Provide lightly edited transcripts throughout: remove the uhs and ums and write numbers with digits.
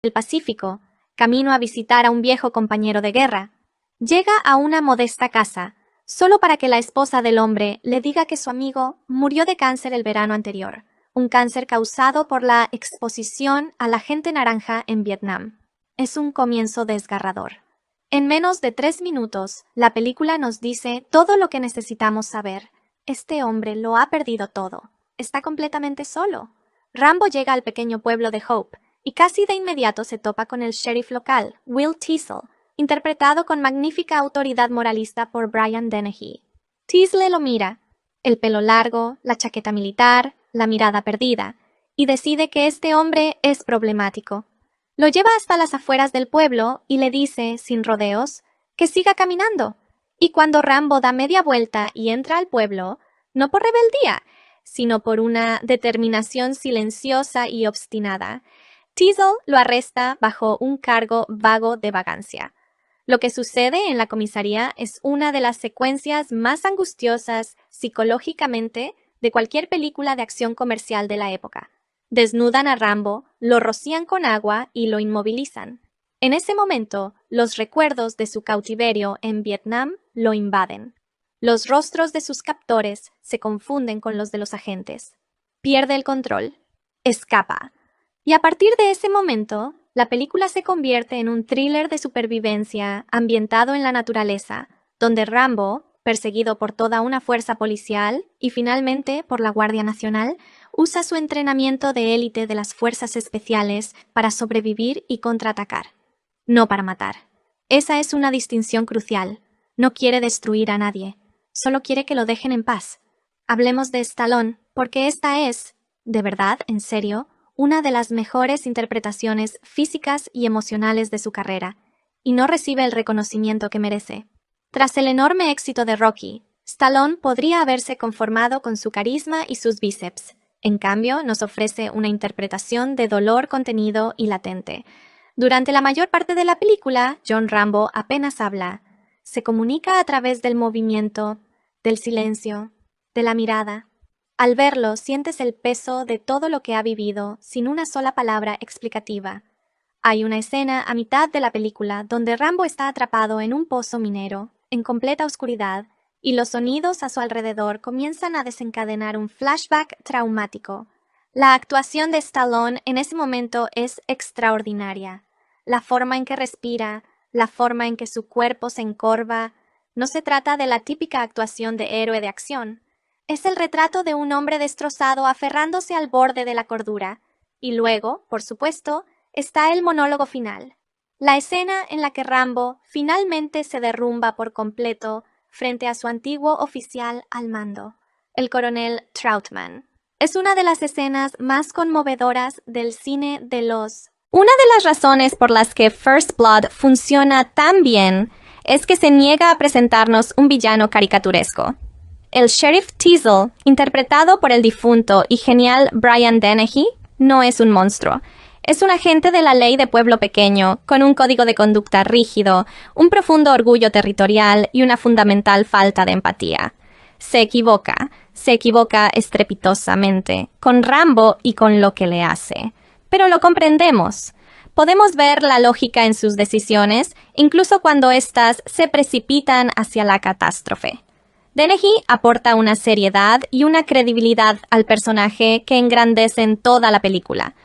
del Pacífico, camino a visitar a un viejo compañero de guerra. Llega a una modesta casa, solo para que la esposa del hombre le diga que su amigo murió de cáncer el verano anterior, un cáncer causado por la exposición a la gente naranja en Vietnam. Es un comienzo desgarrador. En menos de 3 minutos, la película nos dice todo lo que necesitamos saber. Este hombre lo ha perdido todo. Está completamente solo. Rambo llega al pequeño pueblo de Hope y casi de inmediato se topa con el sheriff local, Will Teasle, interpretado con magnífica autoridad moralista por Brian Dennehy. Teasle lo mira, el pelo largo, la chaqueta militar, la mirada perdida, y decide que este hombre es problemático. Lo lleva hasta las afueras del pueblo y le dice, sin rodeos, que siga caminando. Y cuando Rambo da media vuelta y entra al pueblo, no por rebeldía, sino por una determinación silenciosa y obstinada, Teasle lo arresta bajo un cargo vago de vagancia. Lo que sucede en la comisaría es una de las secuencias más angustiosas psicológicamente de cualquier película de acción comercial de la época. Desnudan a Rambo, lo rocían con agua y lo inmovilizan. En ese momento, los recuerdos de su cautiverio en Vietnam lo invaden. Los rostros de sus captores se confunden con los de los agentes. Pierde el control. Escapa. Y a partir de ese momento, la película se convierte en un thriller de supervivencia ambientado en la naturaleza, donde Rambo, perseguido por toda una fuerza policial y finalmente por la Guardia Nacional, usa su entrenamiento de élite de las fuerzas especiales para sobrevivir y contraatacar. No para matar. Esa es una distinción crucial. No quiere destruir a nadie. Solo quiere que lo dejen en paz. Hablemos de Stallone, porque esta es, de verdad, en serio, una de las mejores interpretaciones físicas y emocionales de su carrera, y no recibe el reconocimiento que merece. Tras el enorme éxito de Rocky, Stallone podría haberse conformado con su carisma y sus bíceps. En cambio, nos ofrece una interpretación de dolor contenido y latente. Durante la mayor parte de la película, John Rambo apenas habla. Se comunica a través del movimiento, del silencio, de la mirada. Al verlo, sientes el peso de todo lo que ha vivido, sin una sola palabra explicativa. Hay una escena a mitad de la película donde Rambo está atrapado en un pozo minero, en completa oscuridad, y los sonidos a su alrededor comienzan a desencadenar un flashback traumático. La actuación de Stallone en ese momento es extraordinaria. La forma en que respira, la forma en que su cuerpo se encorva, no se trata de la típica actuación de héroe de acción. Es el retrato de un hombre destrozado aferrándose al borde de la cordura. Y luego, por supuesto, está el monólogo final. La escena en la que Rambo finalmente se derrumba por completo frente a su antiguo oficial al mando, el coronel Trautman. Es una de las escenas más conmovedoras del cine de los... Una de las razones por las que First Blood funciona tan bien es que se niega a presentarnos un villano caricaturesco. El Sheriff Teasle, interpretado por el difunto y genial Brian Dennehy, no es un monstruo. Es un agente de la ley de pueblo pequeño, con un código de conducta rígido, un profundo orgullo territorial y una fundamental falta de empatía. Se equivoca estrepitosamente, con Rambo y con lo que le hace. Pero lo comprendemos. Podemos ver la lógica en sus decisiones, incluso cuando éstas se precipitan hacia la catástrofe. Dennehy aporta una seriedad y una credibilidad al personaje que engrandecen toda la película.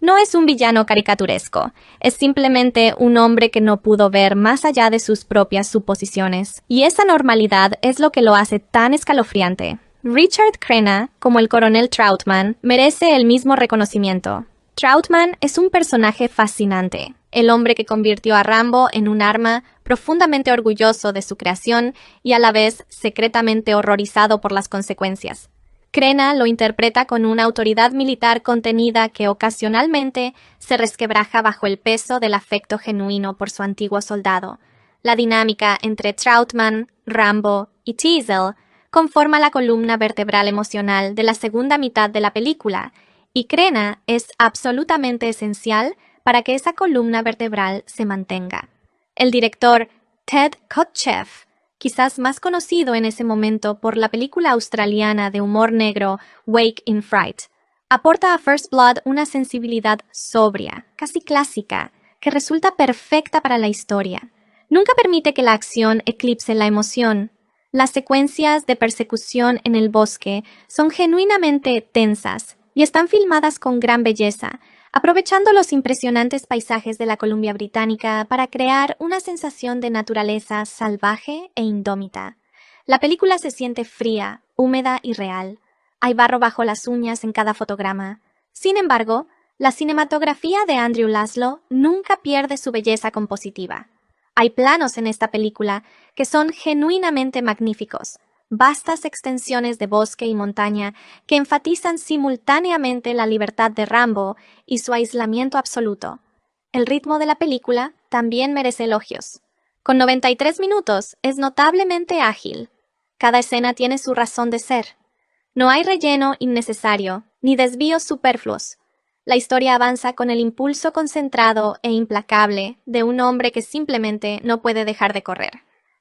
No es un villano caricaturesco, es simplemente un hombre que no pudo ver más allá de sus propias suposiciones, y esa normalidad es lo que lo hace tan escalofriante. Richard Crenna, como el coronel Trautman, merece el mismo reconocimiento. Trautman es un personaje fascinante, el hombre que convirtió a Rambo en un arma, profundamente orgulloso de su creación y a la vez secretamente horrorizado por las consecuencias. Crenna lo interpreta con una autoridad militar contenida que ocasionalmente se resquebraja bajo el peso del afecto genuino por su antiguo soldado. La dinámica entre Trautman, Rambo y Teasle conforma la columna vertebral emocional de la segunda mitad de la película, y Crenna es absolutamente esencial para que esa columna vertebral se mantenga. El director Ted Kotcheff, quizás más conocido en ese momento por la película australiana de humor negro Wake in Fright, Aporta a First Blood una sensibilidad sobria, casi clásica, que resulta perfecta para la historia. Nunca permite que la acción eclipse la emoción. Las secuencias de persecución en el bosque son genuinamente tensas y están filmadas con gran belleza, aprovechando los impresionantes paisajes de la Columbia Británica para crear una sensación de naturaleza salvaje e indómita. La película se siente fría, húmeda y real. Hay barro bajo las uñas en cada fotograma. Sin embargo, la cinematografía de Andrew Laszlo nunca pierde su belleza compositiva. Hay planos en esta película que son genuinamente magníficos, vastas extensiones de bosque y montaña que enfatizan simultáneamente la libertad de Rambo y su aislamiento absoluto. El ritmo de la película también merece elogios. Con 93 minutos es notablemente ágil. Cada escena tiene su razón de ser. No hay relleno innecesario, ni desvíos superfluos. La historia avanza con el impulso concentrado e implacable de un hombre que simplemente no puede dejar de correr.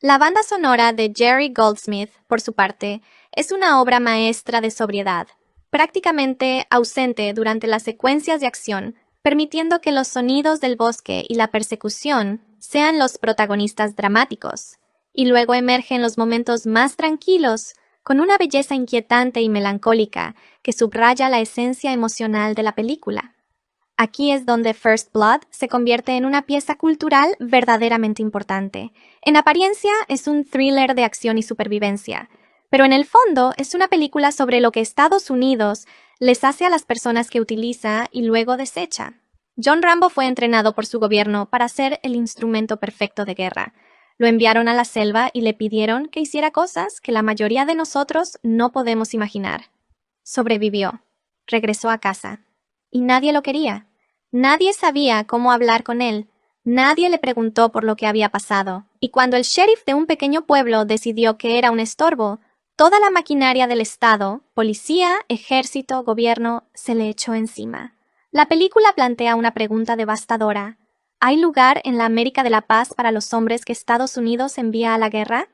La banda sonora de Jerry Goldsmith, por su parte, es una obra maestra de sobriedad, prácticamente ausente durante las secuencias de acción, permitiendo que los sonidos del bosque y la persecución sean los protagonistas dramáticos, y luego emergen los momentos más tranquilos, con una belleza inquietante y melancólica que subraya la esencia emocional de la película. Aquí es donde First Blood se convierte en una pieza cultural verdaderamente importante. En apariencia es un thriller de acción y supervivencia, pero en el fondo es una película sobre lo que Estados Unidos les hace a las personas que utiliza y luego desecha. John Rambo fue entrenado por su gobierno para ser el instrumento perfecto de guerra. Lo enviaron a la selva y le pidieron que hiciera cosas que la mayoría de nosotros no podemos imaginar. Sobrevivió. Regresó a casa. Y nadie lo quería. Nadie sabía cómo hablar con él. Nadie le preguntó por lo que había pasado. Y cuando el sheriff de un pequeño pueblo decidió que era un estorbo, toda la maquinaria del Estado, policía, ejército, gobierno, se le echó encima. La película plantea una pregunta devastadora. ¿Hay lugar en la América de la Paz para los hombres que Estados Unidos envía a la guerra?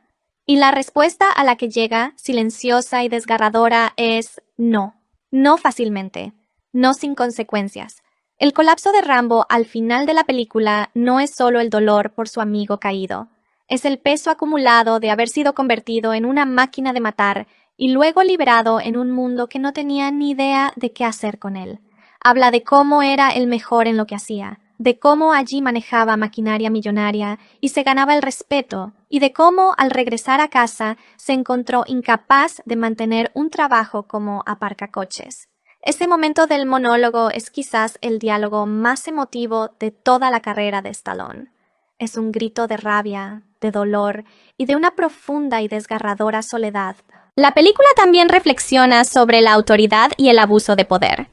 Y la respuesta a la que llega, silenciosa y desgarradora, es no. No fácilmente. No sin consecuencias. El colapso de Rambo al final de la película no es solo el dolor por su amigo caído. Es el peso acumulado de haber sido convertido en una máquina de matar y luego liberado en un mundo que no tenía ni idea de qué hacer con él. Habla de cómo era el mejor en lo que hacía, de cómo allí manejaba maquinaria millonaria y se ganaba el respeto, y de cómo al regresar a casa se encontró incapaz de mantener un trabajo como aparcacoches. Ese momento del monólogo es quizás el diálogo más emotivo de toda la carrera de Stallone. Es un grito de rabia, de dolor y de una profunda y desgarradora soledad. La película también reflexiona sobre la autoridad y el abuso de poder.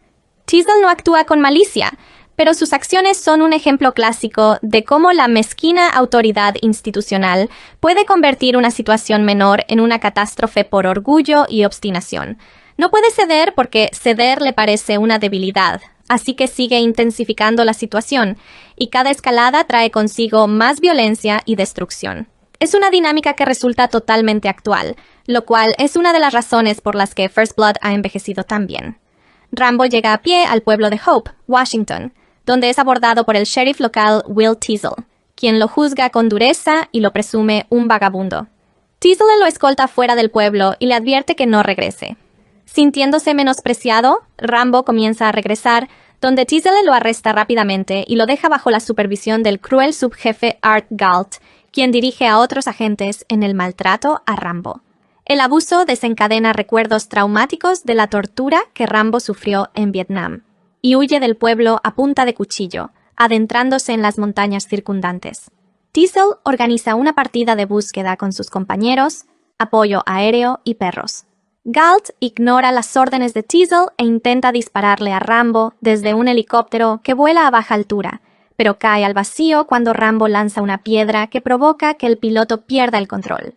Teasdale no actúa con malicia, pero sus acciones son un ejemplo clásico de cómo la mezquina autoridad institucional puede convertir una situación menor en una catástrofe por orgullo y obstinación. No puede ceder porque ceder le parece una debilidad, así que sigue intensificando la situación, y cada escalada trae consigo más violencia y destrucción. Es una dinámica que resulta totalmente actual, lo cual es una de las razones por las que First Blood ha envejecido tan bien. Rambo llega a pie al pueblo de Hope, Washington, donde es abordado por el sheriff local Will Teasdale, quien lo juzga con dureza y lo presume un vagabundo. Teasdale lo escolta fuera del pueblo y le advierte que no regrese. Sintiéndose menospreciado, Rambo comienza a regresar, donde Teasdale lo arresta rápidamente y lo deja bajo la supervisión del cruel subjefe Art Galt, quien dirige a otros agentes en el maltrato a Rambo. El abuso desencadena recuerdos traumáticos de la tortura que Rambo sufrió en Vietnam, y huye del pueblo a punta de cuchillo, adentrándose en las montañas circundantes. Teasdale organiza una partida de búsqueda con sus compañeros, apoyo aéreo y perros. Galt ignora las órdenes de Teasdale e intenta dispararle a Rambo desde un helicóptero que vuela a baja altura, pero cae al vacío cuando Rambo lanza una piedra que provoca que el piloto pierda el control.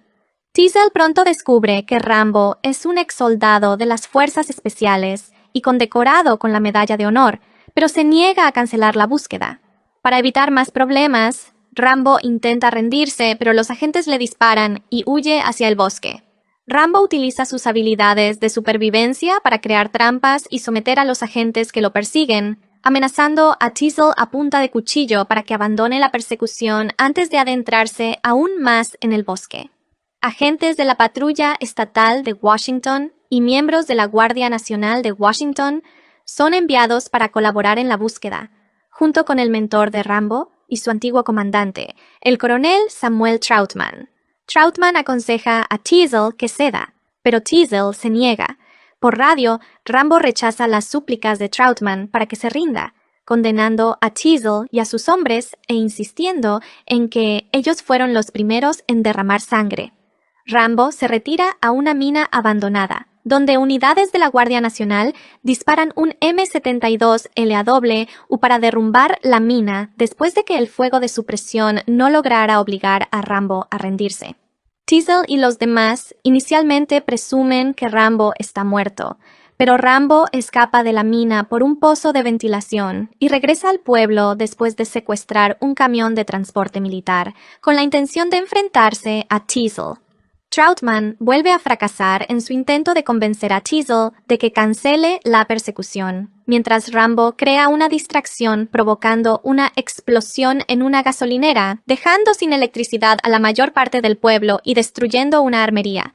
Teasdale pronto descubre que Rambo es un exsoldado de las Fuerzas Especiales y condecorado con la Medalla de Honor, pero se niega a cancelar la búsqueda. Para evitar más problemas, Rambo intenta rendirse, pero los agentes le disparan y huye hacia el bosque. Rambo utiliza sus habilidades de supervivencia para crear trampas y someter a los agentes que lo persiguen, amenazando a Teasle a punta de cuchillo para que abandone la persecución antes de adentrarse aún más en el bosque. Agentes de la Patrulla Estatal de Washington y miembros de la Guardia Nacional de Washington son enviados para colaborar en la búsqueda, junto con el mentor de Rambo y su antiguo comandante, el coronel Samuel Trautman. Trautman aconseja a Teasle que ceda, pero Teasle se niega. Por radio, Rambo rechaza las súplicas de Trautman para que se rinda, condenando a Teasle y a sus hombres e insistiendo en que ellos fueron los primeros en derramar sangre. Rambo se retira a una mina abandonada, donde unidades de la Guardia Nacional disparan un M72 LAW para derrumbar la mina después de que el fuego de supresión no lograra obligar a Rambo a rendirse. Teasle y los demás inicialmente presumen que Rambo está muerto, pero Rambo escapa de la mina por un pozo de ventilación y regresa al pueblo después de secuestrar un camión de transporte militar, con la intención de enfrentarse a Teasle. Trautman vuelve a fracasar en su intento de convencer a Teasle de que cancele la persecución, mientras Rambo crea una distracción provocando una explosión en una gasolinera, dejando sin electricidad a la mayor parte del pueblo y destruyendo una armería.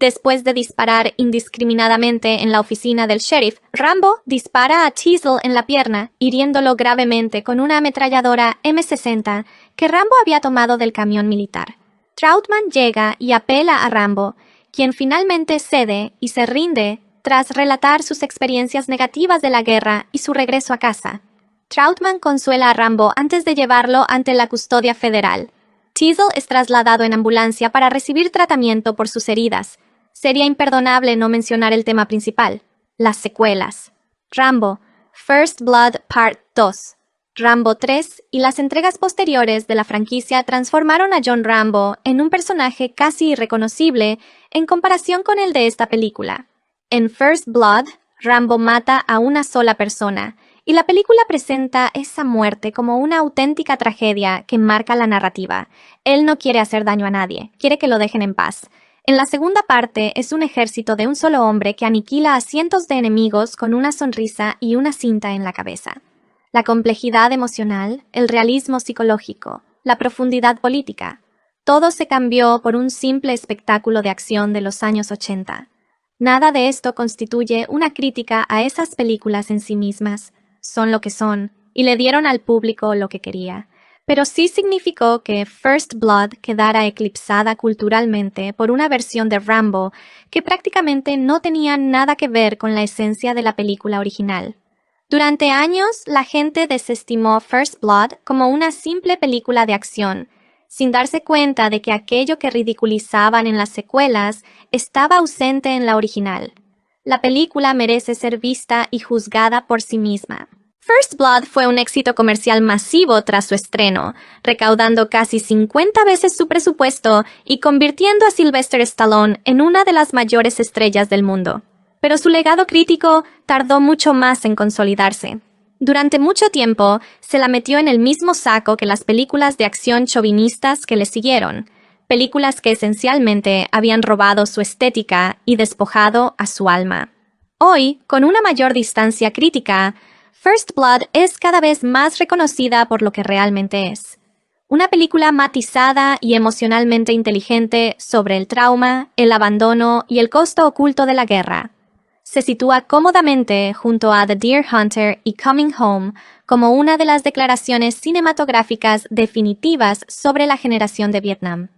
Después de disparar indiscriminadamente en la oficina del sheriff, Rambo dispara a Teasle en la pierna, hiriéndolo gravemente con una ametralladora M60 que Rambo había tomado del camión militar. Trautman llega y apela a Rambo, quien finalmente cede y se rinde tras relatar sus experiencias negativas de la guerra y su regreso a casa. Trautman consuela a Rambo antes de llevarlo ante la custodia federal. Teasle es trasladado en ambulancia para recibir tratamiento por sus heridas. Sería imperdonable no mencionar el tema principal, las secuelas. Rambo, First Blood Part 2. Rambo 3 y las entregas posteriores de la franquicia transformaron a John Rambo en un personaje casi irreconocible en comparación con el de esta película. En First Blood, Rambo mata a una sola persona, y la película presenta esa muerte como una auténtica tragedia que marca la narrativa. Él no quiere hacer daño a nadie, quiere que lo dejen en paz. En la segunda parte es un ejército de un solo hombre que aniquila a cientos de enemigos con una sonrisa y una cinta en la cabeza. La complejidad emocional, el realismo psicológico, la profundidad política, todo se cambió por un simple espectáculo de acción de los años 80. Nada de esto constituye una crítica a esas películas en sí mismas. Son lo que son, y le dieron al público lo que quería. Pero sí significó que First Blood quedara eclipsada culturalmente por una versión de Rambo que prácticamente no tenía nada que ver con la esencia de la película original. Durante años, la gente desestimó First Blood como una simple película de acción, sin darse cuenta de que aquello que ridiculizaban en las secuelas estaba ausente en la original. La película merece ser vista y juzgada por sí misma. First Blood fue un éxito comercial masivo tras su estreno, recaudando casi 50 veces su presupuesto y convirtiendo a Sylvester Stallone en una de las mayores estrellas del mundo. Pero su legado crítico tardó mucho más en consolidarse. Durante mucho tiempo, se la metió en el mismo saco que las películas de acción chauvinistas que le siguieron, películas que esencialmente habían robado su estética y despojado a su alma. Hoy, con una mayor distancia crítica, First Blood es cada vez más reconocida por lo que realmente es. Una película matizada y emocionalmente inteligente sobre el trauma, el abandono y el costo oculto de la guerra. Se sitúa cómodamente junto a The Deer Hunter y Coming Home como una de las declaraciones cinematográficas definitivas sobre la generación de Vietnam.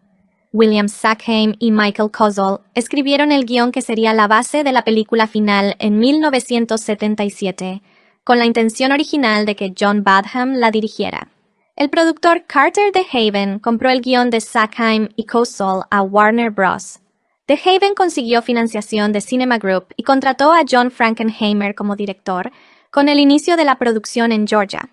William Sackheim y Michael Kozol escribieron el guión que sería la base de la película final en 1977, con la intención original de que John Badham la dirigiera. El productor Carter DeHaven compró el guión de Sackheim y Kozol a Warner Bros. DeHaven consiguió financiación de Cinema Group y contrató a John Frankenheimer como director, con el inicio de la producción en Georgia.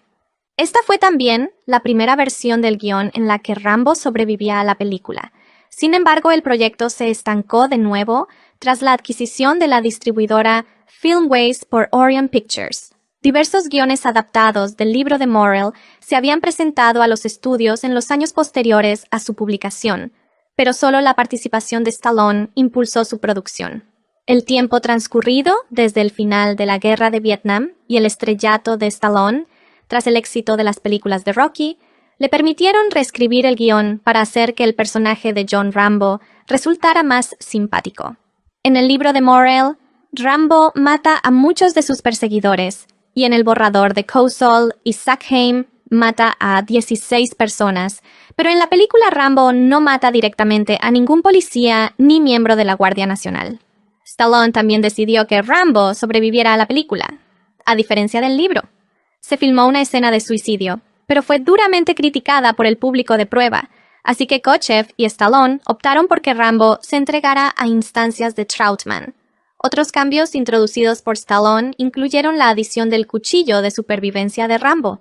Esta fue también la primera versión del guión en la que Rambo sobrevivía a la película. Sin embargo, el proyecto se estancó de nuevo tras la adquisición de la distribuidora Filmways por Orion Pictures. Diversos guiones adaptados del libro de Morrell se habían presentado a los estudios en los años posteriores a su publicación, pero solo la participación de Stallone impulsó su producción. El tiempo transcurrido desde el final de la Guerra de Vietnam y el estrellato de Stallone, tras el éxito de las películas de Rocky, le permitieron reescribir el guión para hacer que el personaje de John Rambo resultara más simpático. En el libro de Morrell, Rambo mata a muchos de sus perseguidores, y en el borrador de Cosell y Sackheim mata a 16 personas, pero en la película Rambo no mata directamente a ningún policía ni miembro de la Guardia Nacional. Stallone también decidió que Rambo sobreviviera a la película, a diferencia del libro. Se filmó una escena de suicidio, pero fue duramente criticada por el público de prueba, así que Kochev y Stallone optaron por que Rambo se entregara a instancias de Troutman. Otros cambios introducidos por Stallone incluyeron la adición del cuchillo de supervivencia de Rambo.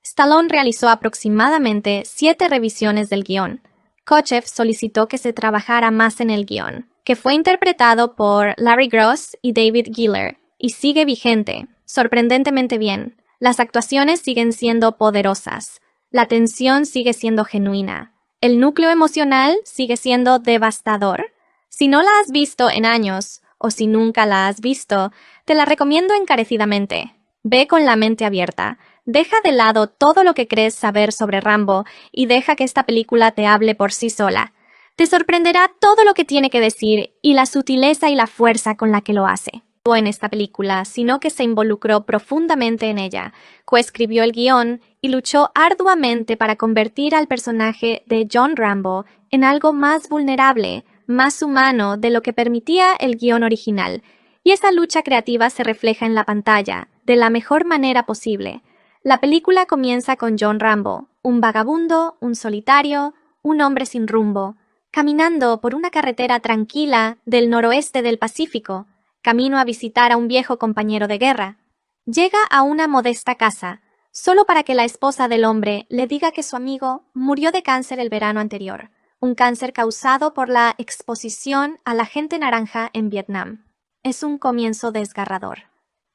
Stallone realizó aproximadamente 7 revisiones del guión. Kochev solicitó que se trabajara más en el guión, que fue interpretado por Larry Gross y David Giller, y sigue vigente, sorprendentemente bien. Las actuaciones siguen siendo poderosas. La tensión sigue siendo genuina. El núcleo emocional sigue siendo devastador. Si no la has visto en años, o si nunca la has visto, te la recomiendo encarecidamente. Ve con la mente abierta. Deja de lado todo lo que crees saber sobre Rambo y deja que esta película te hable por sí sola. Te sorprenderá todo lo que tiene que decir y la sutileza y la fuerza con la que lo hace. En esta película, sino que se involucró profundamente en ella, coescribió el guión y luchó arduamente para convertir al personaje de John Rambo en algo más vulnerable, más humano de lo que permitía el guión original, y esa lucha creativa se refleja en la pantalla, de la mejor manera posible. La película comienza con John Rambo, un vagabundo, un solitario, un hombre sin rumbo, caminando por una carretera tranquila del noroeste del Pacífico, camino a visitar a un viejo compañero de guerra. Llega a una modesta casa, solo para que la esposa del hombre le diga que su amigo murió de cáncer el verano anterior, un cáncer causado por la exposición a la gente naranja en Vietnam. Es un comienzo desgarrador.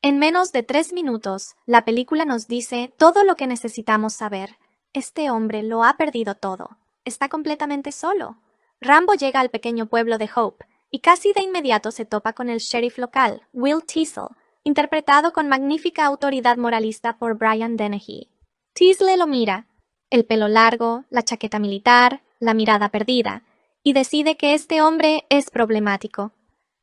En menos de 3 minutos, la película nos dice todo lo que necesitamos saber. Este hombre lo ha perdido todo. Está completamente solo. Rambo llega al pequeño pueblo de Hope, y casi de inmediato se topa con el sheriff local, Will Teasle, interpretado con magnífica autoridad moralista por Brian Dennehy. Teasle lo mira, el pelo largo, la chaqueta militar, la mirada perdida, y decide que este hombre es problemático.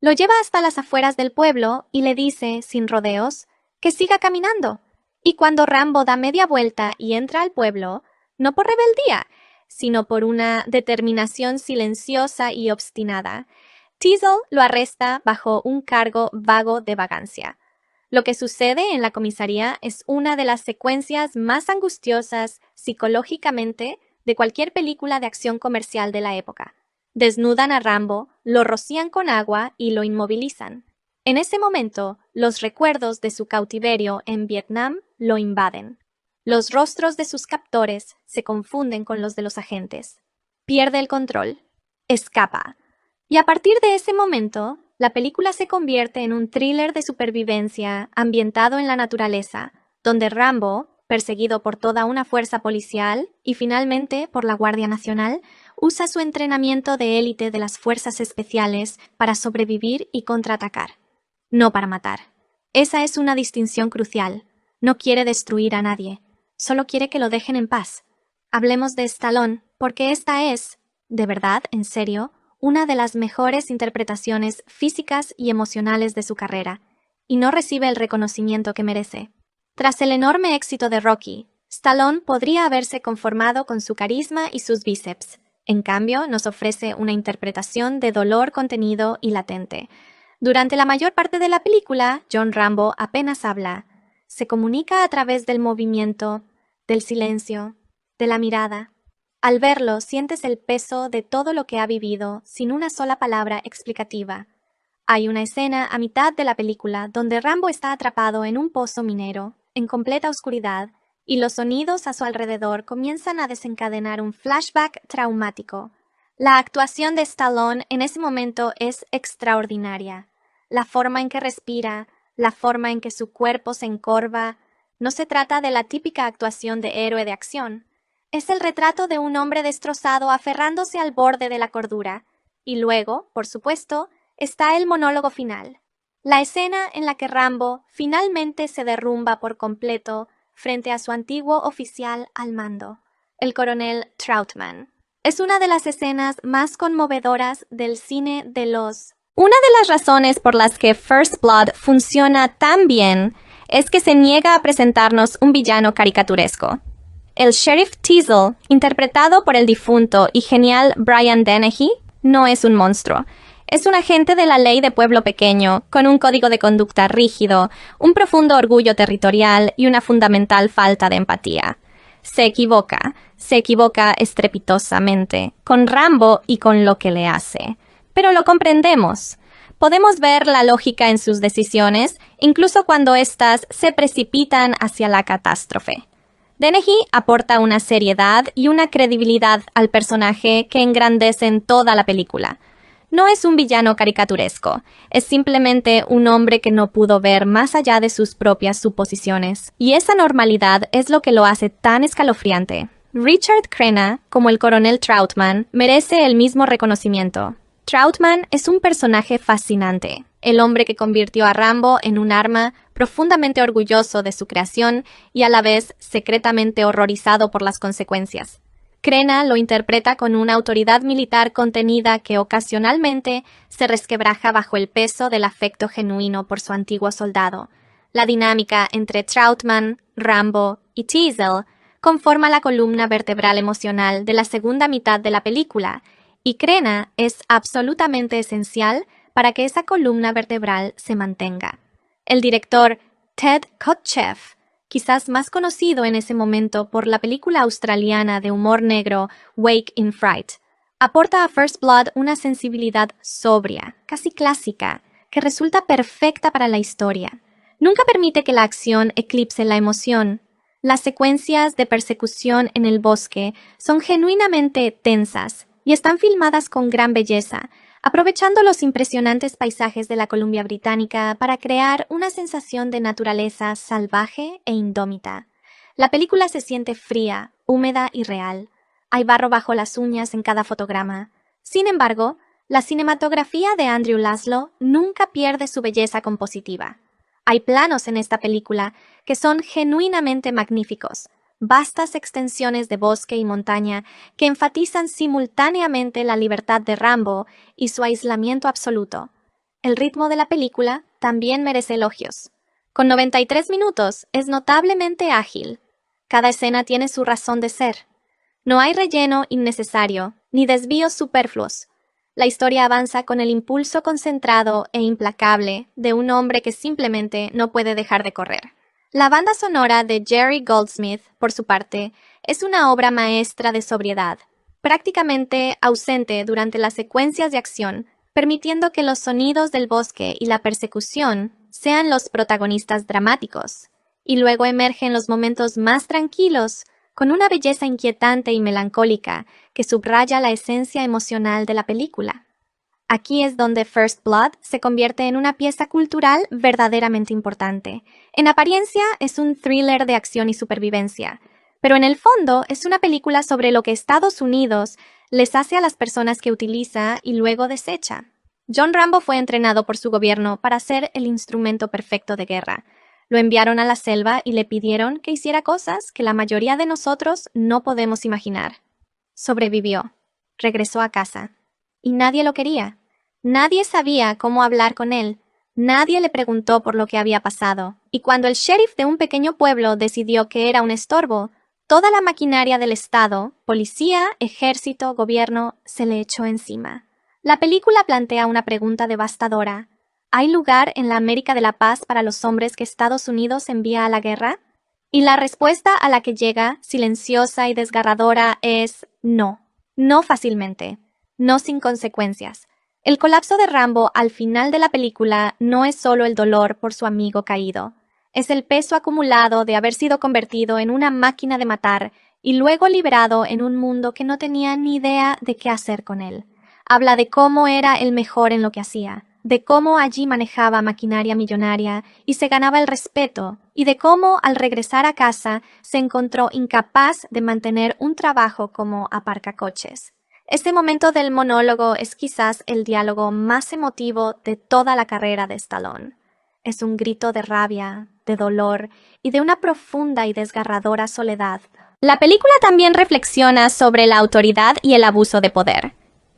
Lo lleva hasta las afueras del pueblo y le dice, sin rodeos, que siga caminando. Y cuando Rambo da media vuelta y entra al pueblo, no por rebeldía, sino por una determinación silenciosa y obstinada, Teasle lo arresta bajo un cargo vago de vagancia. Lo que sucede en la comisaría es una de las secuencias más angustiosas psicológicamente de cualquier película de acción comercial de la época. Desnudan a Rambo, lo rocían con agua y lo inmovilizan. En ese momento, los recuerdos de su cautiverio en Vietnam lo invaden. Los rostros de sus captores se confunden con los de los agentes. Pierde el control. Escapa. Y a partir de ese momento, la película se convierte en un thriller de supervivencia ambientado en la naturaleza, donde Rambo, perseguido por toda una fuerza policial y finalmente por la Guardia Nacional, usa su entrenamiento de élite de las fuerzas especiales para sobrevivir y contraatacar, no para matar. Esa es una distinción crucial. No quiere destruir a nadie, solo quiere que lo dejen en paz. Hablemos de Stallone, porque esta es, de verdad, en serio, una de las mejores interpretaciones físicas y emocionales de su carrera, y no recibe el reconocimiento que merece. Tras el enorme éxito de Rocky, Stallone podría haberse conformado con su carisma y sus bíceps. En cambio, nos ofrece una interpretación de dolor contenido y latente. Durante la mayor parte de la película, John Rambo apenas habla. Se comunica a través del movimiento, del silencio, de la mirada. Al verlo, sientes el peso de todo lo que ha vivido sin una sola palabra explicativa. Hay una escena a mitad de la película donde Rambo está atrapado en un pozo minero, en completa oscuridad, y los sonidos a su alrededor comienzan a desencadenar un flashback traumático. La actuación de Stallone en ese momento es extraordinaria. La forma en que respira, la forma en que su cuerpo se encorva. No se trata de la típica actuación de héroe de acción. Es el retrato de un hombre destrozado aferrándose al borde de la cordura. Y luego, por supuesto, está el monólogo final. La escena en la que Rambo finalmente se derrumba por completo frente a su antiguo oficial al mando, el coronel Trautman. Es una de las escenas más conmovedoras del cine de los... Una de las razones por las que First Blood funciona tan bien es que se niega a presentarnos un villano caricaturesco. El Sheriff Teasle, interpretado por el difunto y genial Brian Dennehy, no es un monstruo. Es un agente de la ley de pueblo pequeño, con un código de conducta rígido, un profundo orgullo territorial y una fundamental falta de empatía. Se equivoca estrepitosamente, con Rambo y con lo que le hace. Pero lo comprendemos. Podemos ver la lógica en sus decisiones, incluso cuando éstas se precipitan hacia la catástrofe. Dennehy aporta una seriedad y una credibilidad al personaje que engrandecen toda la película. No es un villano caricaturesco, es simplemente un hombre que no pudo ver más allá de sus propias suposiciones. Y esa normalidad es lo que lo hace tan escalofriante. Richard Crenna, como el coronel Trautman, merece el mismo reconocimiento. Trautman es un personaje fascinante, el hombre que convirtió a Rambo en un arma, profundamente orgulloso de su creación y a la vez secretamente horrorizado por las consecuencias. Crenna lo interpreta con una autoridad militar contenida que ocasionalmente se resquebraja bajo el peso del afecto genuino por su antiguo soldado. La dinámica entre Trautman, Rambo y Teasle conforma la columna vertebral emocional de la segunda mitad de la película, y Crenna es absolutamente esencial para que esa columna vertebral se mantenga. El director Ted Kotcheff, quizás más conocido en ese momento por la película australiana de humor negro Wake in Fright, aporta a First Blood una sensibilidad sobria, casi clásica, que resulta perfecta para la historia. Nunca permite que la acción eclipse la emoción. Las secuencias de persecución en el bosque son genuinamente tensas y están filmadas con gran belleza, aprovechando los impresionantes paisajes de la Columbia Británica para crear una sensación de naturaleza salvaje e indómita. La película se siente fría, húmeda y real. Hay barro bajo las uñas en cada fotograma. Sin embargo, la cinematografía de Andrew Laszlo nunca pierde su belleza compositiva. Hay planos en esta película que son genuinamente magníficos, vastas extensiones de bosque y montaña que enfatizan simultáneamente la libertad de Rambo y su aislamiento absoluto. El ritmo de la película también merece elogios. Con 93 minutos es notablemente ágil. Cada escena tiene su razón de ser. No hay relleno innecesario, ni desvíos superfluos. La historia avanza con el impulso concentrado e implacable de un hombre que simplemente no puede dejar de correr. La banda sonora de Jerry Goldsmith, por su parte, es una obra maestra de sobriedad, prácticamente ausente durante las secuencias de acción, permitiendo que los sonidos del bosque y la persecución sean los protagonistas dramáticos, y luego emergen los momentos más tranquilos, con una belleza inquietante y melancólica que subraya la esencia emocional de la película. Aquí es donde First Blood se convierte en una pieza cultural verdaderamente importante. En apariencia es un thriller de acción y supervivencia, pero en el fondo es una película sobre lo que Estados Unidos les hace a las personas que utiliza y luego desecha. John Rambo fue entrenado por su gobierno para ser el instrumento perfecto de guerra. Lo enviaron a la selva y le pidieron que hiciera cosas que la mayoría de nosotros no podemos imaginar. Sobrevivió. Regresó a casa. Y nadie lo quería. Nadie sabía cómo hablar con él. Nadie le preguntó por lo que había pasado. Y cuando el sheriff de un pequeño pueblo decidió que era un estorbo, toda la maquinaria del Estado, policía, ejército, gobierno, se le echó encima. La película plantea una pregunta devastadora. ¿Hay lugar en la América de la Paz para los hombres que Estados Unidos envía a la guerra? Y la respuesta a la que llega, silenciosa y desgarradora, es no. No fácilmente. No sin consecuencias. El colapso de Rambo al final de la película no es solo el dolor por su amigo caído. Es el peso acumulado de haber sido convertido en una máquina de matar y luego liberado en un mundo que no tenía ni idea de qué hacer con él. Habla de cómo era el mejor en lo que hacía. de cómo allí manejaba maquinaria millonaria y se ganaba el respeto, y de cómo al regresar a casa se encontró incapaz de mantener un trabajo como aparcacoches. Este momento del monólogo es quizás el diálogo más emotivo de toda la carrera de Stallone. Es un grito de rabia, de dolor y de una profunda y desgarradora soledad. La película también reflexiona sobre la autoridad y el abuso de poder.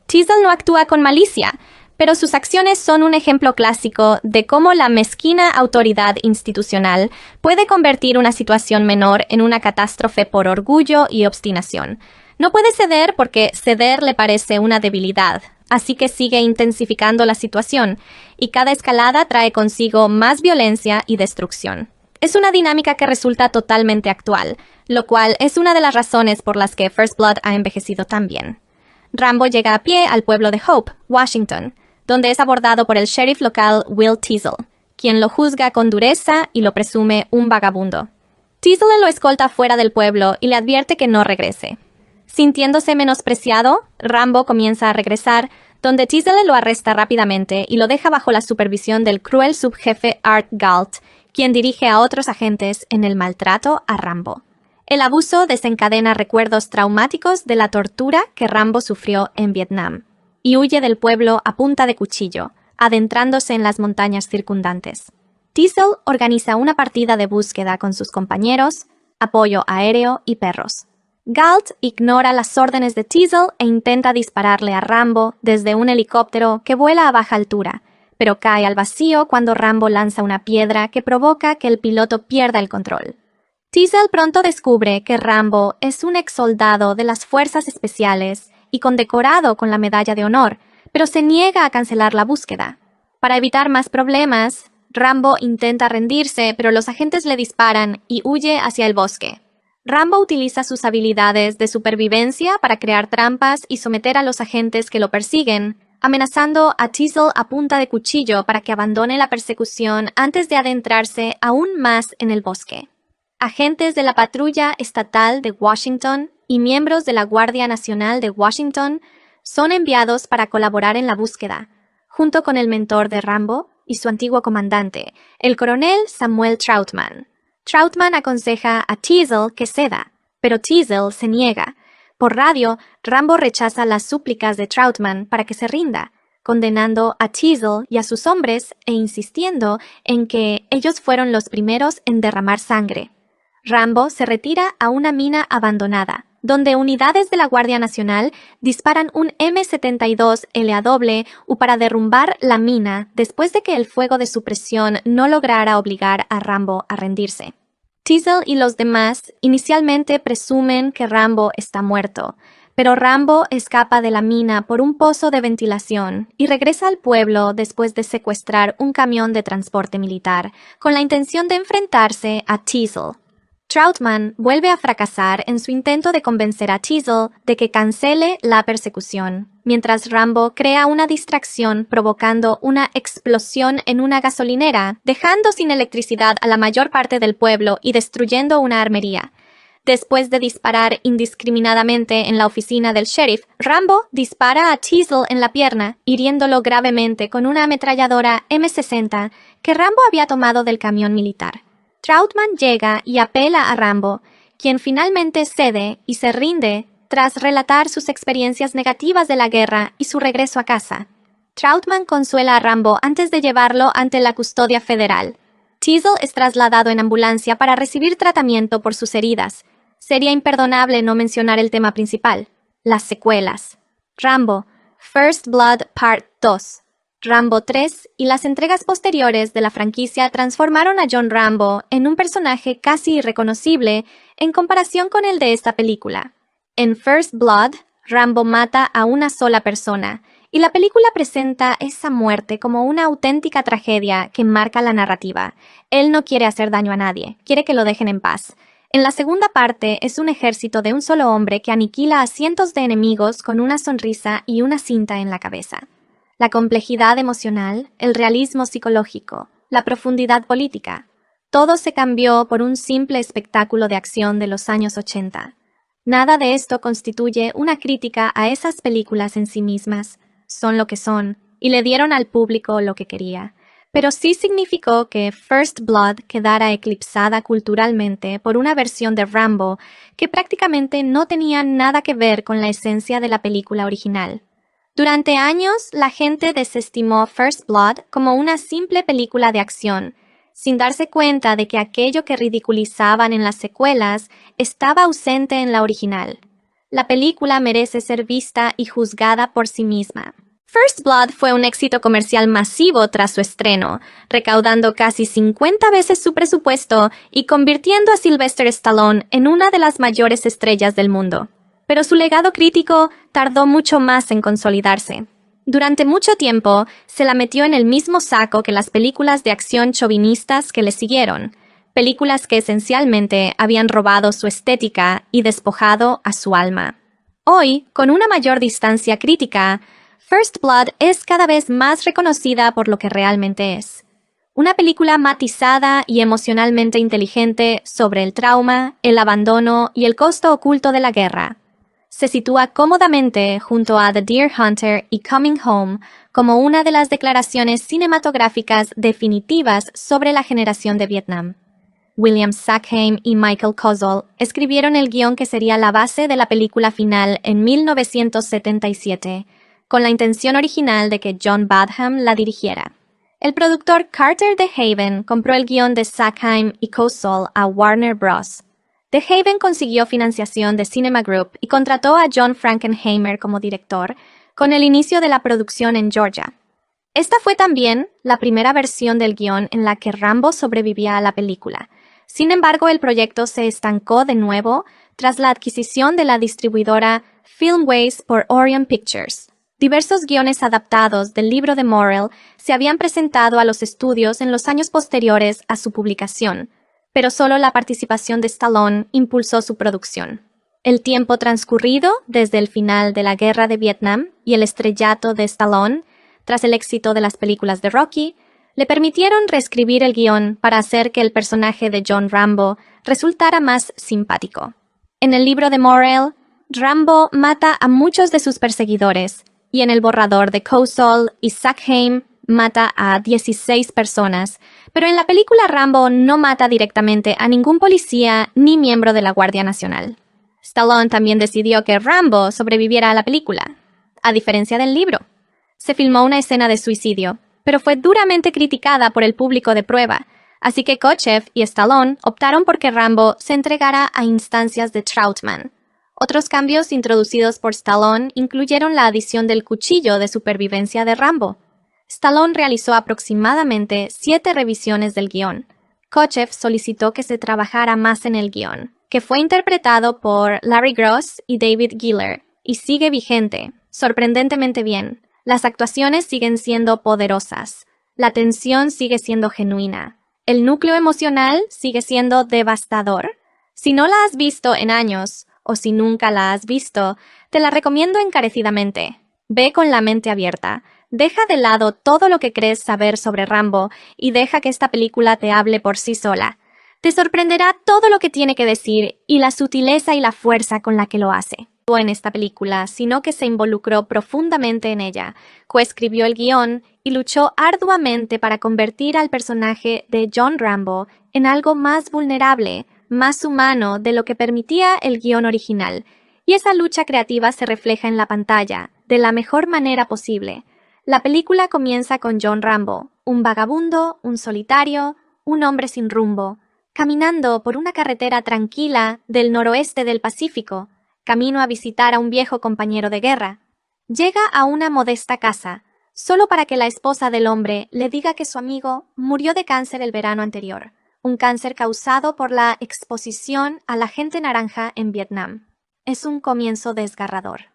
Teasle no actúa con malicia, pero sus acciones son un ejemplo clásico de cómo la mezquina autoridad institucional puede convertir una situación menor en una catástrofe por orgullo y obstinación. No puede ceder porque ceder le parece una debilidad, así que sigue intensificando la situación, y cada escalada trae consigo más violencia y destrucción. Es una dinámica que resulta totalmente actual, lo cual es una de las razones por las que First Blood ha envejecido tan bien. Rambo llega a pie al pueblo de Hope, Washington, donde es abordado por el sheriff local Will Teasle, quien lo juzga con dureza y lo presume un vagabundo. Teasle lo escolta fuera del pueblo y le advierte que no regrese. Sintiéndose menospreciado, Rambo comienza a regresar, donde Teasle lo arresta rápidamente y lo deja bajo la supervisión del cruel subjefe Art Galt, quien dirige a otros agentes en el maltrato a Rambo. El abuso desencadena recuerdos traumáticos de la tortura que Rambo sufrió en Vietnam, y huye del pueblo a punta de cuchillo, adentrándose en las montañas circundantes. Teasle organiza una partida de búsqueda con sus compañeros, apoyo aéreo y perros. Galt ignora las órdenes de Teasle e intenta dispararle a Rambo desde un helicóptero que vuela a baja altura, pero cae al vacío cuando Rambo lanza una piedra que provoca que el piloto pierda el control. Teasle pronto descubre que Rambo es un exsoldado de las Fuerzas Especiales y condecorado con la Medalla de Honor, pero se niega a cancelar la búsqueda. Para evitar más problemas, Rambo intenta rendirse, pero los agentes le disparan y huye hacia el bosque. Rambo utiliza sus habilidades de supervivencia para crear trampas y someter a los agentes que lo persiguen, amenazando a Teasle a punta de cuchillo para que abandone la persecución antes de adentrarse aún más en el bosque. Agentes de la Patrulla Estatal de Washington y miembros de la Guardia Nacional de Washington son enviados para colaborar en la búsqueda, junto con el mentor de Rambo y su antiguo comandante, el coronel Samuel Trautman. Trautman aconseja a Teasle que ceda, pero Teasle se niega. Por radio, Rambo rechaza las súplicas de Trautman para que se rinda, condenando a Teasle y a sus hombres e insistiendo en que ellos fueron los primeros en derramar sangre. Rambo se retira a una mina abandonada, donde unidades de la Guardia Nacional disparan un M72 LAW para derrumbar la mina después de que el fuego de supresión no lograra obligar a Rambo a rendirse. Teasle y los demás inicialmente presumen que Rambo está muerto, pero Rambo escapa de la mina por un pozo de ventilación y regresa al pueblo después de secuestrar un camión de transporte militar, con la intención de enfrentarse a Teasle. Trautman vuelve a fracasar en su intento de convencer a Teasle de que cancele la persecución, mientras Rambo crea una distracción provocando una explosión en una gasolinera, dejando sin electricidad a la mayor parte del pueblo y destruyendo una armería. Después de disparar indiscriminadamente en la oficina del sheriff, Rambo dispara a Teasle en la pierna, hiriéndolo gravemente con una ametralladora M60 que Rambo había tomado del camión militar. Trautman llega y apela a Rambo, quien finalmente cede y se rinde tras relatar sus experiencias negativas de la guerra y su regreso a casa. Trautman consuela a Rambo antes de llevarlo ante la custodia federal. Teasle es trasladado en ambulancia para recibir tratamiento por sus heridas. Sería imperdonable no mencionar el tema principal, las secuelas. Rambo, First Blood Part 2. Rambo 3 y las entregas posteriores de la franquicia transformaron a John Rambo en un personaje casi irreconocible en comparación con el de esta película. En First Blood, Rambo mata a una sola persona, y la película presenta esa muerte como una auténtica tragedia que marca la narrativa. Él no quiere hacer daño a nadie, quiere que lo dejen en paz. En la segunda parte es un ejército de un solo hombre que aniquila a cientos de enemigos con una sonrisa y una cinta en la cabeza. La complejidad emocional, el realismo psicológico, la profundidad política, todo se cambió por un simple espectáculo de acción de los años 80. Nada de esto constituye una crítica a esas películas en sí mismas, son lo que son, y le dieron al público lo que quería. Pero sí significó que First Blood quedara eclipsada culturalmente por una versión de Rambo que prácticamente no tenía nada que ver con la esencia de la película original. Durante años, la gente desestimó First Blood como una simple película de acción, sin darse cuenta de que aquello que ridiculizaban en las secuelas estaba ausente en la original. La película merece ser vista y juzgada por sí misma. First Blood fue un éxito comercial masivo tras su estreno, recaudando casi 50 veces su presupuesto y convirtiendo a Sylvester Stallone en una de las mayores estrellas del mundo. Pero su legado crítico tardó mucho más en consolidarse. Durante mucho tiempo, se la metió en el mismo saco que las películas de acción chauvinistas que le siguieron, películas que esencialmente habían robado su estética y despojado a su alma. Hoy, con una mayor distancia crítica, First Blood es cada vez más reconocida por lo que realmente es. Una película matizada y emocionalmente inteligente sobre el trauma, el abandono y el costo oculto de la guerra. Se sitúa cómodamente junto a The Deer Hunter y Coming Home como una de las declaraciones cinematográficas definitivas sobre la generación de Vietnam. William Sackheim y Michael Kozol escribieron el guión que sería la base de la película final en 1977, con la intención original de que John Badham la dirigiera. El productor Carter DeHaven compró el guión de Sackheim y Kozol a Warner Bros. DeHaven consiguió financiación de Cinema Group y contrató a John Frankenheimer como director, con el inicio de la producción en Georgia. Esta fue también la primera versión del guión en la que Rambo sobrevivía a la película. Sin embargo, el proyecto se estancó de nuevo tras la adquisición de la distribuidora Filmways por Orion Pictures. Diversos guiones adaptados del libro de Morrell se habían presentado a los estudios en los años posteriores a su publicación, pero solo la participación de Stallone impulsó su producción. El tiempo transcurrido desde el final de la Guerra de Vietnam y el estrellato de Stallone, tras el éxito de las películas de Rocky, le permitieron reescribir el guión para hacer que el personaje de John Rambo resultara más simpático. En el libro de Morrell, Rambo mata a muchos de sus perseguidores, y en el borrador de Kozol y Sackheim mata a 16 personas, pero en la película Rambo no mata directamente a ningún policía ni miembro de la Guardia Nacional. Stallone también decidió que Rambo sobreviviera a la película, a diferencia del libro. Se filmó una escena de suicidio, pero fue duramente criticada por el público de prueba, así que Kochev y Stallone optaron por que Rambo se entregara a instancias de Troutman. Otros cambios introducidos por Stallone incluyeron la adición del cuchillo de supervivencia de Rambo. Stallone realizó aproximadamente 7 revisiones del guión. Kochev solicitó que se trabajara más en el guión, que fue interpretado por Larry Gross y David Giller, y sigue vigente, sorprendentemente bien. Las actuaciones siguen siendo poderosas. La tensión sigue siendo genuina. El núcleo emocional sigue siendo devastador. Si no la has visto en años, o si nunca la has visto, te la recomiendo encarecidamente. Ve con la mente abierta. Deja de lado todo lo que crees saber sobre Rambo y deja que esta película te hable por sí sola. Te sorprenderá todo lo que tiene que decir y la sutileza y la fuerza con la que lo hace. No en esta película, sino que se involucró profundamente en ella, coescribió el guión y luchó arduamente para convertir al personaje de John Rambo en algo más vulnerable, más humano de lo que permitía el guión original, y esa lucha creativa se refleja en la pantalla, de la mejor manera posible. La película comienza con John Rambo, un vagabundo, un solitario, un hombre sin rumbo, caminando por una carretera tranquila del noroeste del Pacífico, camino a visitar a un viejo compañero de guerra. Llega a una modesta casa, solo para que la esposa del hombre le diga que su amigo murió de cáncer el verano anterior, un cáncer causado por la exposición a la gente naranja en Vietnam. Es un comienzo desgarrador.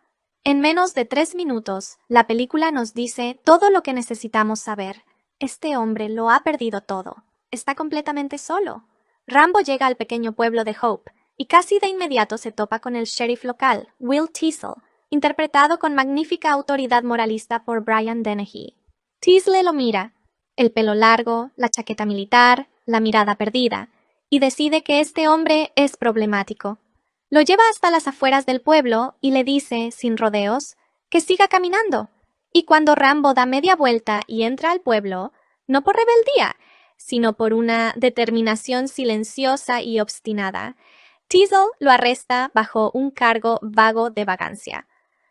En menos de 3 minutos, la película nos dice todo lo que necesitamos saber. Este hombre lo ha perdido todo. Está completamente solo. Rambo llega al pequeño pueblo de Hope, y casi de inmediato se topa con el sheriff local, Will Teasle, interpretado con magnífica autoridad moralista por Brian Dennehy. Teasle lo mira, el pelo largo, la chaqueta militar, la mirada perdida, y decide que este hombre es problemático. Lo lleva hasta las afueras del pueblo y le dice, sin rodeos, que siga caminando, Y cuando Rambo da media vuelta y entra al pueblo, no por rebeldía, sino por una determinación silenciosa y obstinada, Teasle lo arresta bajo un cargo vago de vagancia.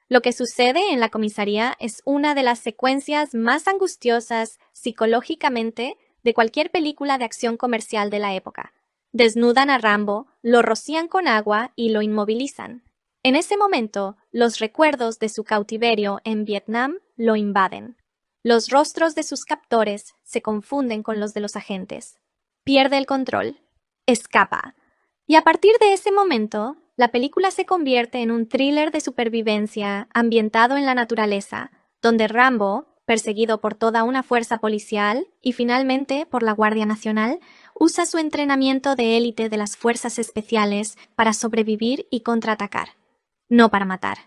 Lo que sucede en la comisaría es una de las secuencias más angustiosas psicológicamente de cualquier película de acción comercial de la época. Desnudan a Rambo, lo rocían con agua y lo inmovilizan. En ese momento, los recuerdos de su cautiverio en Vietnam lo invaden. Los rostros de sus captores se confunden con los de los agentes. Pierde el control. Escapa. Y a partir de ese momento, la película se convierte en un thriller de supervivencia ambientado en la naturaleza, donde Rambo, perseguido por toda una fuerza policial y finalmente por la Guardia Nacional, usa su entrenamiento de élite de las fuerzas especiales para sobrevivir y contraatacar. No para matar.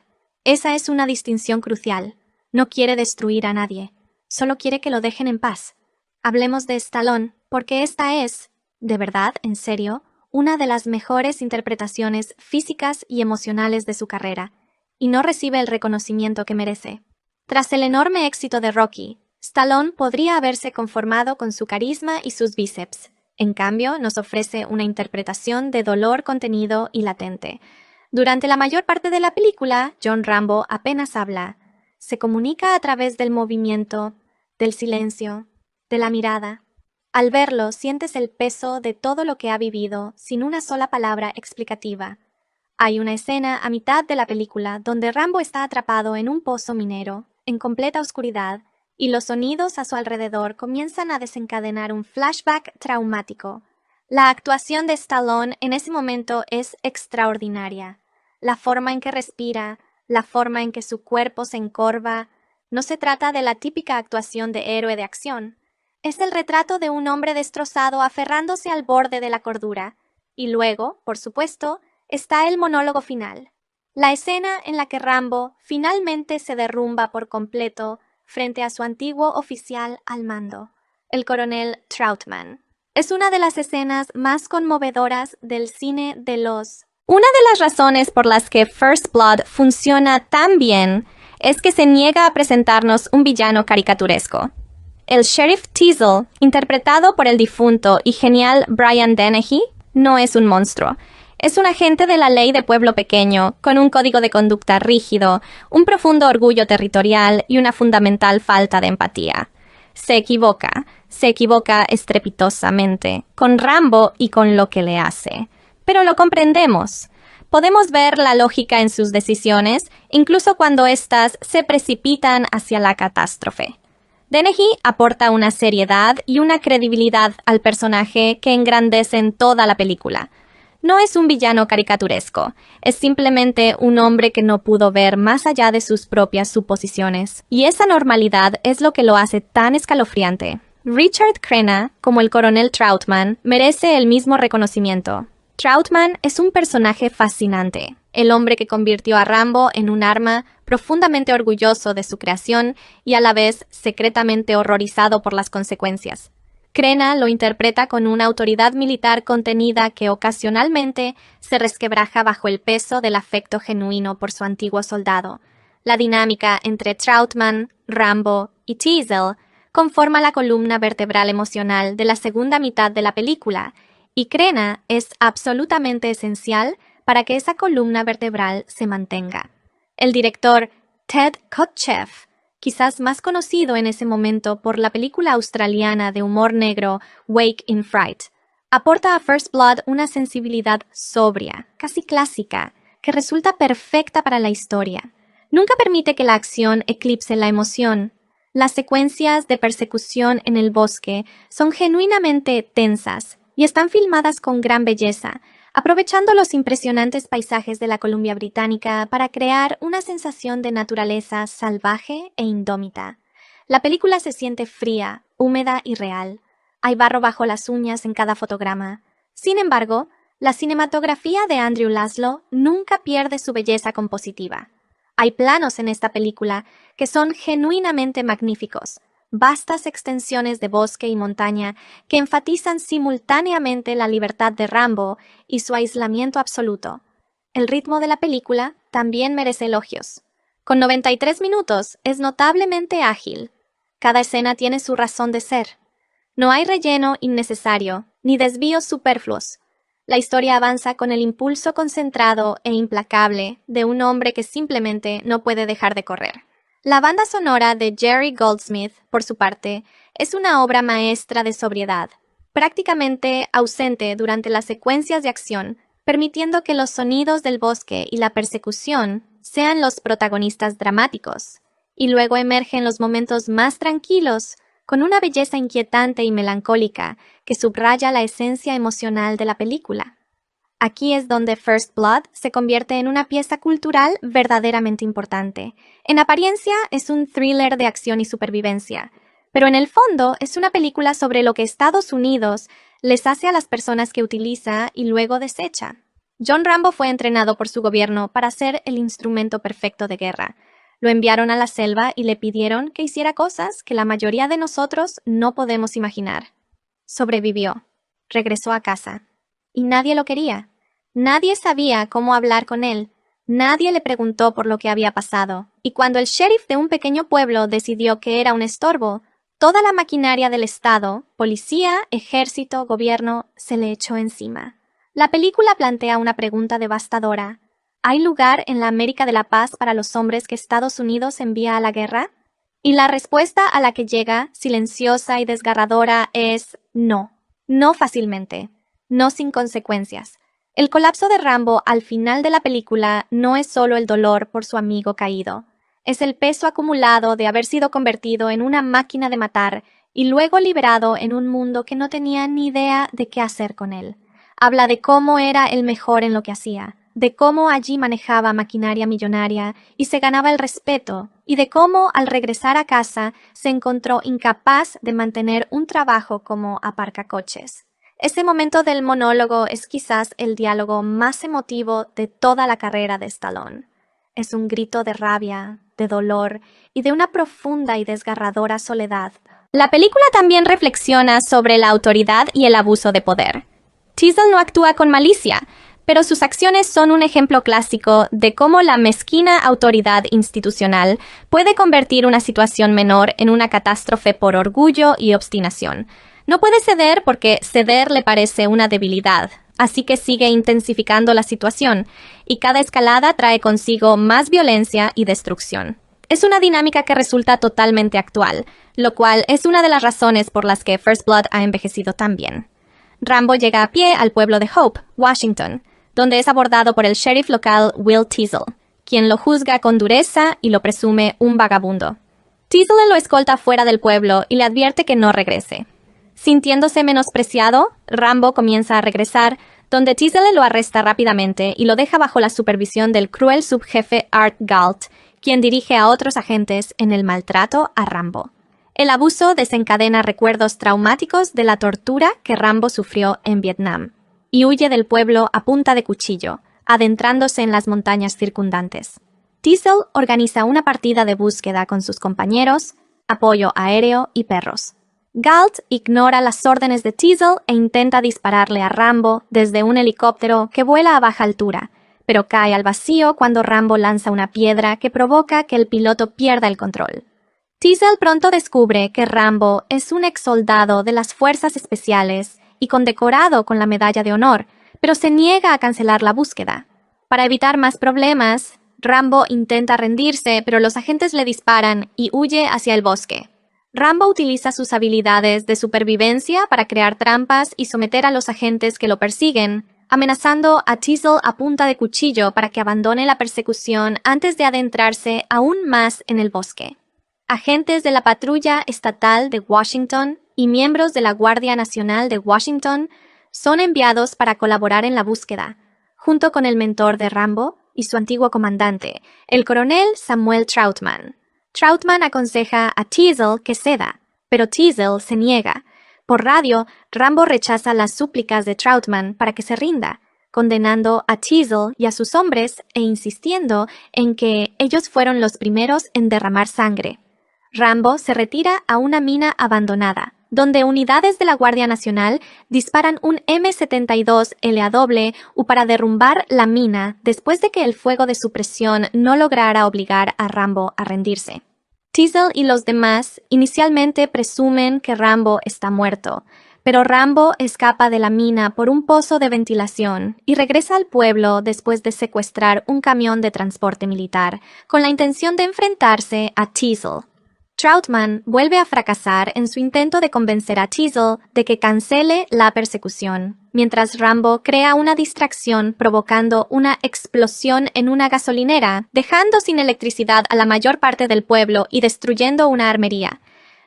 Esa es una distinción crucial. No quiere destruir a nadie. Solo quiere que lo dejen en paz. Hablemos de Stallone, porque esta es, de verdad, en serio, una de las mejores interpretaciones físicas y emocionales de su carrera, y no recibe el reconocimiento que merece. Tras el enorme éxito de Rocky, Stallone podría haberse conformado con su carisma y sus bíceps. En cambio, nos ofrece una interpretación de dolor contenido y latente. Durante la mayor parte de la película, John Rambo apenas habla. Se comunica a través del movimiento, del silencio, de la mirada. Al verlo, sientes el peso de todo lo que ha vivido, sin una sola palabra explicativa. Hay una escena a mitad de la película donde Rambo está atrapado en un pozo minero, en completa oscuridad, y los sonidos a su alrededor comienzan a desencadenar un flashback traumático. La actuación de Stallone en ese momento es extraordinaria. La forma en que respira, la forma en que su cuerpo se encorva. No se trata de la típica actuación de héroe de acción. Es el retrato de un hombre destrozado aferrándose al borde de la cordura. Y luego, por supuesto, está el monólogo final. La escena en la que Rambo finalmente se derrumba por completo frente a su antiguo oficial al mando, el coronel Trautman. Es una de las escenas más conmovedoras del cine de los... Una de las razones por las que First Blood funciona tan bien es que se niega a presentarnos un villano caricaturesco. El Sheriff Teasle, interpretado por el difunto y genial Brian Dennehy, no es un monstruo. Es un agente de la ley de pueblo pequeño, con un código de conducta rígido, un profundo orgullo territorial y una fundamental falta de empatía. Se equivoca estrepitosamente, con Rambo y con lo que le hace. Pero lo comprendemos. Podemos ver la lógica en sus decisiones, incluso cuando éstas se precipitan hacia la catástrofe. Dennehy aporta una seriedad y una credibilidad al personaje que engrandecen toda la película. No es un villano caricaturesco, es simplemente un hombre que no pudo ver más allá de sus propias suposiciones. Y esa normalidad es lo que lo hace tan escalofriante. Richard Crenna, como el coronel Trautman, merece el mismo reconocimiento. Trautman es un personaje fascinante, el hombre que convirtió a Rambo en un arma, profundamente orgulloso de su creación y a la vez secretamente horrorizado por las consecuencias. Crenna lo interpreta con una autoridad militar contenida que ocasionalmente se resquebraja bajo el peso del afecto genuino por su antiguo soldado. La dinámica entre Trautman, Rambo y Teasle conforma la columna vertebral emocional de la segunda mitad de la película, y Crenna es absolutamente esencial para que esa columna vertebral se mantenga. El director Ted Kotcheff, quizás más conocido en ese momento por la película australiana de humor negro Wake in Fright, aporta a First Blood una sensibilidad sobria, casi clásica, que resulta perfecta para la historia. Nunca permite que la acción eclipse la emoción. Las secuencias de persecución en el bosque son genuinamente tensas y están filmadas con gran belleza, aprovechando los impresionantes paisajes de la Columbia Británica para crear una sensación de naturaleza salvaje e indómita. La película se siente fría, húmeda y real. Hay barro bajo las uñas en cada fotograma. Sin embargo, la cinematografía de Andrew Laszlo nunca pierde su belleza compositiva. Hay planos en esta película que son genuinamente magníficos. Vastas extensiones de bosque y montaña que enfatizan simultáneamente la libertad de Rambo y su aislamiento absoluto. El ritmo de la película también merece elogios. Con 93 minutos es notablemente ágil. Cada escena tiene su razón de ser. No hay relleno innecesario, ni desvíos superfluos. La historia avanza con el impulso concentrado e implacable de un hombre que simplemente no puede dejar de correr. La banda sonora de Jerry Goldsmith, por su parte, es una obra maestra de sobriedad, prácticamente ausente durante las secuencias de acción, permitiendo que los sonidos del bosque y la persecución sean los protagonistas dramáticos, y luego emergen los momentos más tranquilos, con una belleza inquietante y melancólica que subraya la esencia emocional de la película. Aquí es donde First Blood se convierte en una pieza cultural verdaderamente importante. En apariencia es un thriller de acción y supervivencia, pero en el fondo es una película sobre lo que Estados Unidos les hace a las personas que utiliza y luego desecha. John Rambo fue entrenado por su gobierno para ser el instrumento perfecto de guerra. Lo enviaron a la selva y le pidieron que hiciera cosas que la mayoría de nosotros no podemos imaginar. Sobrevivió. Regresó a casa. Y nadie lo quería. Nadie sabía cómo hablar con él. Nadie le preguntó por lo que había pasado. Y cuando el sheriff de un pequeño pueblo decidió que era un estorbo, toda la maquinaria del Estado, policía, ejército, gobierno, se le echó encima. La película plantea una pregunta devastadora. ¿Hay lugar en la América de la Paz para los hombres que Estados Unidos envía a la guerra? Y la respuesta a la que llega, silenciosa y desgarradora, es no. No fácilmente. No sin consecuencias. El colapso de Rambo al final de la película no es solo el dolor por su amigo caído. Es el peso acumulado de haber sido convertido en una máquina de matar y luego liberado en un mundo que no tenía ni idea de qué hacer con él. Habla de cómo era el mejor en lo que hacía, de cómo allí manejaba maquinaria millonaria y se ganaba el respeto, y de cómo al regresar a casa se encontró incapaz de mantener un trabajo como aparcacoches. Ese momento del monólogo es quizás el diálogo más emotivo de toda la carrera de Stallone. Es un grito de rabia, de dolor y de una profunda y desgarradora soledad. La película también reflexiona sobre la autoridad y el abuso de poder. Teasle no actúa con malicia, pero sus acciones son un ejemplo clásico de cómo la mezquina autoridad institucional puede convertir una situación menor en una catástrofe por orgullo y obstinación. No puede ceder porque ceder le parece una debilidad, así que sigue intensificando la situación, y cada escalada trae consigo más violencia y destrucción. Es una dinámica que resulta totalmente actual, lo cual es una de las razones por las que First Blood ha envejecido tan bien. Rambo llega a pie al pueblo de Hope, Washington, donde es abordado por el sheriff local Will Teasle, quien lo juzga con dureza y lo presume un vagabundo. Teasle lo escolta fuera del pueblo y le advierte que no regrese. Sintiéndose menospreciado, Rambo comienza a regresar, donde Teasle lo arresta rápidamente y lo deja bajo la supervisión del cruel subjefe Art Galt, quien dirige a otros agentes en el maltrato a Rambo. El abuso desencadena recuerdos traumáticos de la tortura que Rambo sufrió en Vietnam, y huye del pueblo a punta de cuchillo, adentrándose en las montañas circundantes. Teasle organiza una partida de búsqueda con sus compañeros, apoyo aéreo y perros. Galt ignora las órdenes de Teasle e intenta dispararle a Rambo desde un helicóptero que vuela a baja altura, pero cae al vacío cuando Rambo lanza una piedra que provoca que el piloto pierda el control. Teasle pronto descubre que Rambo es un exsoldado de las Fuerzas Especiales y condecorado con la Medalla de Honor, pero se niega a cancelar la búsqueda. Para evitar más problemas, Rambo intenta rendirse, pero los agentes le disparan y huye hacia el bosque. Rambo utiliza sus habilidades de supervivencia para crear trampas y someter a los agentes que lo persiguen, amenazando a Teasle a punta de cuchillo para que abandone la persecución antes de adentrarse aún más en el bosque. Agentes de la Patrulla Estatal de Washington y miembros de la Guardia Nacional de Washington son enviados para colaborar en la búsqueda, junto con el mentor de Rambo y su antiguo comandante, el coronel Samuel Trautman. Trautman aconseja a Teasle que ceda, pero Teasle se niega. Por radio, Rambo rechaza las súplicas de Trautman para que se rinda, condenando a Teasle y a sus hombres e insistiendo en que ellos fueron los primeros en derramar sangre. Rambo se retira a una mina abandonada, donde unidades de la Guardia Nacional disparan un M-72 LAW para derrumbar la mina después de que el fuego de supresión no lograra obligar a Rambo a rendirse. Teasle y los demás inicialmente presumen que Rambo está muerto, pero Rambo escapa de la mina por un pozo de ventilación y regresa al pueblo después de secuestrar un camión de transporte militar con la intención de enfrentarse a Teasle. Troutman vuelve a fracasar en su intento de convencer a Teasle de que cancele la persecución, mientras Rambo crea una distracción provocando una explosión en una gasolinera, dejando sin electricidad a la mayor parte del pueblo y destruyendo una armería.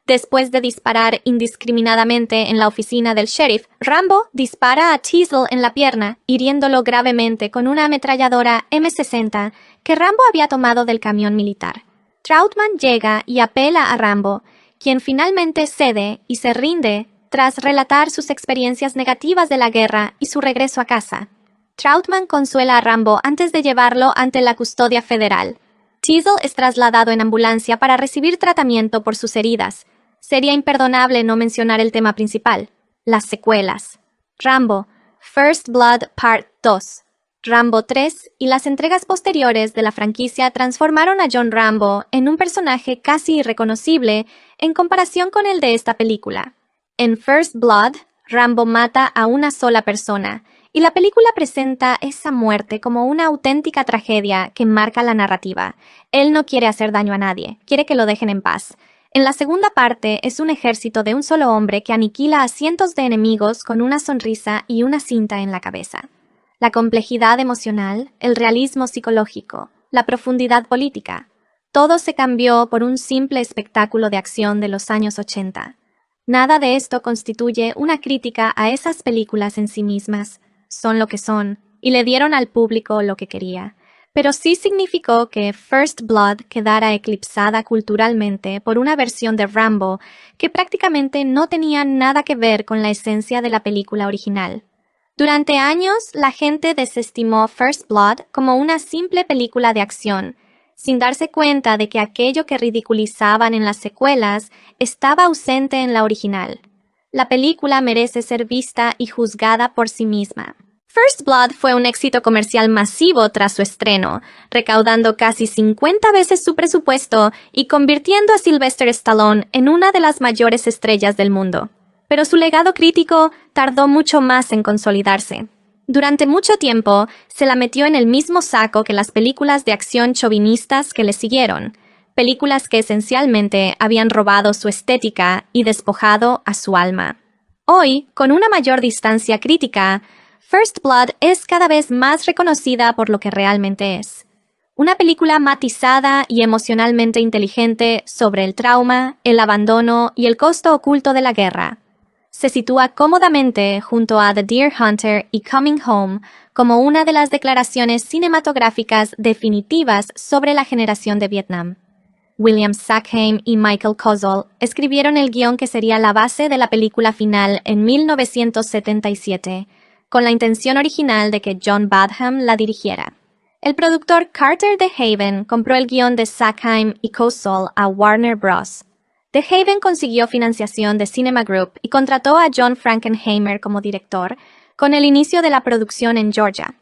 Después de disparar indiscriminadamente en la oficina del sheriff, Rambo dispara a Teasle en la pierna, hiriéndolo gravemente con una ametralladora M60 que Rambo había tomado del camión militar. Troutman llega y apela a Rambo, quien finalmente cede y se rinde tras relatar sus experiencias negativas de la guerra y su regreso a casa. Troutman consuela a Rambo antes de llevarlo ante la custodia federal. Teasle es trasladado en ambulancia para recibir tratamiento por sus heridas. Sería imperdonable no mencionar el tema principal, las secuelas. Rambo, First Blood Part 2. Rambo 3 y las entregas posteriores de la franquicia transformaron a John Rambo en un personaje casi irreconocible en comparación con el de esta película. En First Blood, Rambo mata a una sola persona, y la película presenta esa muerte como una auténtica tragedia que marca la narrativa. Él no quiere hacer daño a nadie, quiere que lo dejen en paz. En la segunda parte es un ejército de un solo hombre que aniquila a cientos de enemigos con una sonrisa y una cinta en la cabeza. La complejidad emocional, el realismo psicológico, la profundidad política, todo se cambió por un simple espectáculo de acción de los años 80. Nada de esto constituye una crítica a esas películas en sí mismas. Son lo que son, y le dieron al público lo que quería. Pero sí significó que First Blood quedara eclipsada culturalmente por una versión de Rambo que prácticamente no tenía nada que ver con la esencia de la película original. Durante años, la gente desestimó First Blood como una simple película de acción, sin darse cuenta de que aquello que ridiculizaban en las secuelas estaba ausente en la original. La película merece ser vista y juzgada por sí misma. First Blood fue un éxito comercial masivo tras su estreno, recaudando casi 50 veces su presupuesto y convirtiendo a Sylvester Stallone en una de las mayores estrellas del mundo. Pero su legado crítico tardó mucho más en consolidarse. Durante mucho tiempo, se la metió en el mismo saco que las películas de acción chauvinistas que le siguieron, películas que esencialmente habían robado su estética y despojado a su alma. Hoy, con una mayor distancia crítica, First Blood es cada vez más reconocida por lo que realmente es. Una película matizada y emocionalmente inteligente sobre el trauma, el abandono y el costo oculto de la guerra. Se sitúa cómodamente junto a The Deer Hunter y Coming Home como una de las declaraciones cinematográficas definitivas sobre la generación de Vietnam. William Sackheim y Michael Kozol escribieron el guión que sería la base de la película final en 1977, con la intención original de que John Badham la dirigiera. El productor Carter DeHaven compró el guión de Sackheim y Kozol a Warner Bros. DeHaven consiguió financiación de Cinema Group y contrató a John Frankenheimer como director, con el inicio de la producción en Georgia.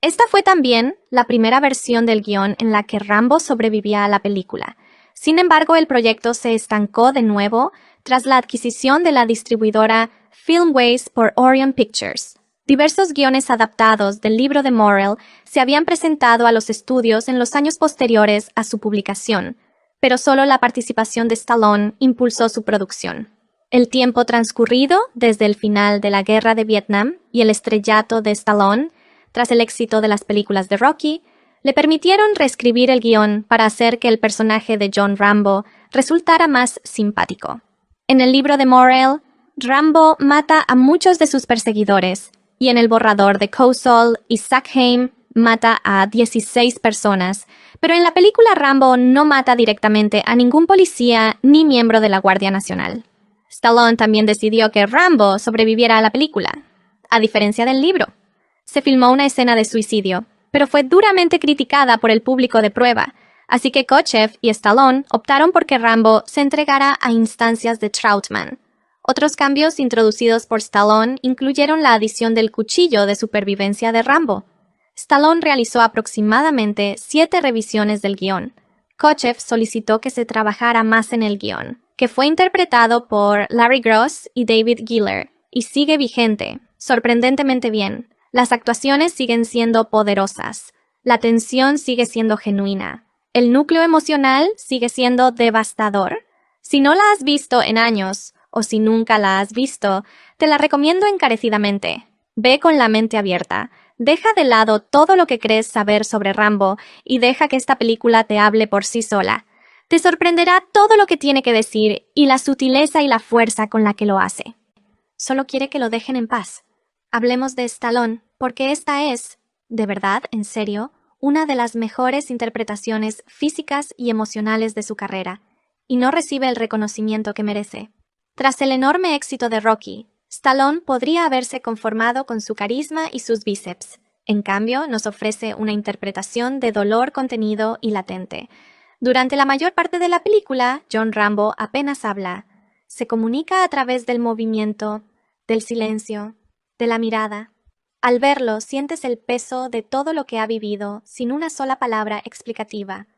Esta fue también la primera versión del guión en la que Rambo sobrevivía a la película. Sin embargo, el proyecto se estancó de nuevo tras la adquisición de la distribuidora Filmways por Orion Pictures. Diversos guiones adaptados del libro de Morrell se habían presentado a los estudios en los años posteriores a su publicación, pero solo la participación de Stallone impulsó su producción. El tiempo transcurrido desde el final de la Guerra de Vietnam y el estrellato de Stallone, tras el éxito de las películas de Rocky, le permitieron reescribir el guión para hacer que el personaje de John Rambo resultara más simpático. En el libro de Morrell, Rambo mata a muchos de sus perseguidores, y en el borrador de Kozol y Sackheim mata a 16 personas, pero en la película Rambo no mata directamente a ningún policía ni miembro de la Guardia Nacional. Stallone también decidió que Rambo sobreviviera a la película, a diferencia del libro. Se filmó una escena de suicidio, pero fue duramente criticada por el público de prueba, así que Kochev y Stallone optaron por que Rambo se entregara a instancias de Troutman. Otros cambios introducidos por Stallone incluyeron la adición del cuchillo de supervivencia de Rambo. Stallone realizó aproximadamente 7 revisiones del guión. Kochev solicitó que se trabajara más en el guión, que fue interpretado por Larry Gross y David Giller, y sigue vigente, sorprendentemente bien. Las actuaciones siguen siendo poderosas. La tensión sigue siendo genuina. El núcleo emocional sigue siendo devastador. Si no la has visto en años, o si nunca la has visto, te la recomiendo encarecidamente. Ve con la mente abierta. Deja de lado todo lo que crees saber sobre Rambo y deja que esta película te hable por sí sola. Te sorprenderá todo lo que tiene que decir y la sutileza y la fuerza con la que lo hace. Solo quiere que lo dejen en paz. Hablemos de Stallone, porque esta es, de verdad, en serio, una de las mejores interpretaciones físicas y emocionales de su carrera, y no recibe el reconocimiento que merece. Tras el enorme éxito de Rocky, Stallone podría haberse conformado con su carisma y sus bíceps. En cambio, nos ofrece una interpretación de dolor contenido y latente. Durante la mayor parte de la película, John Rambo apenas habla. Se comunica a través del movimiento, del silencio, de la mirada. Al verlo, sientes el peso de todo lo que ha vivido sin una sola palabra explicativa.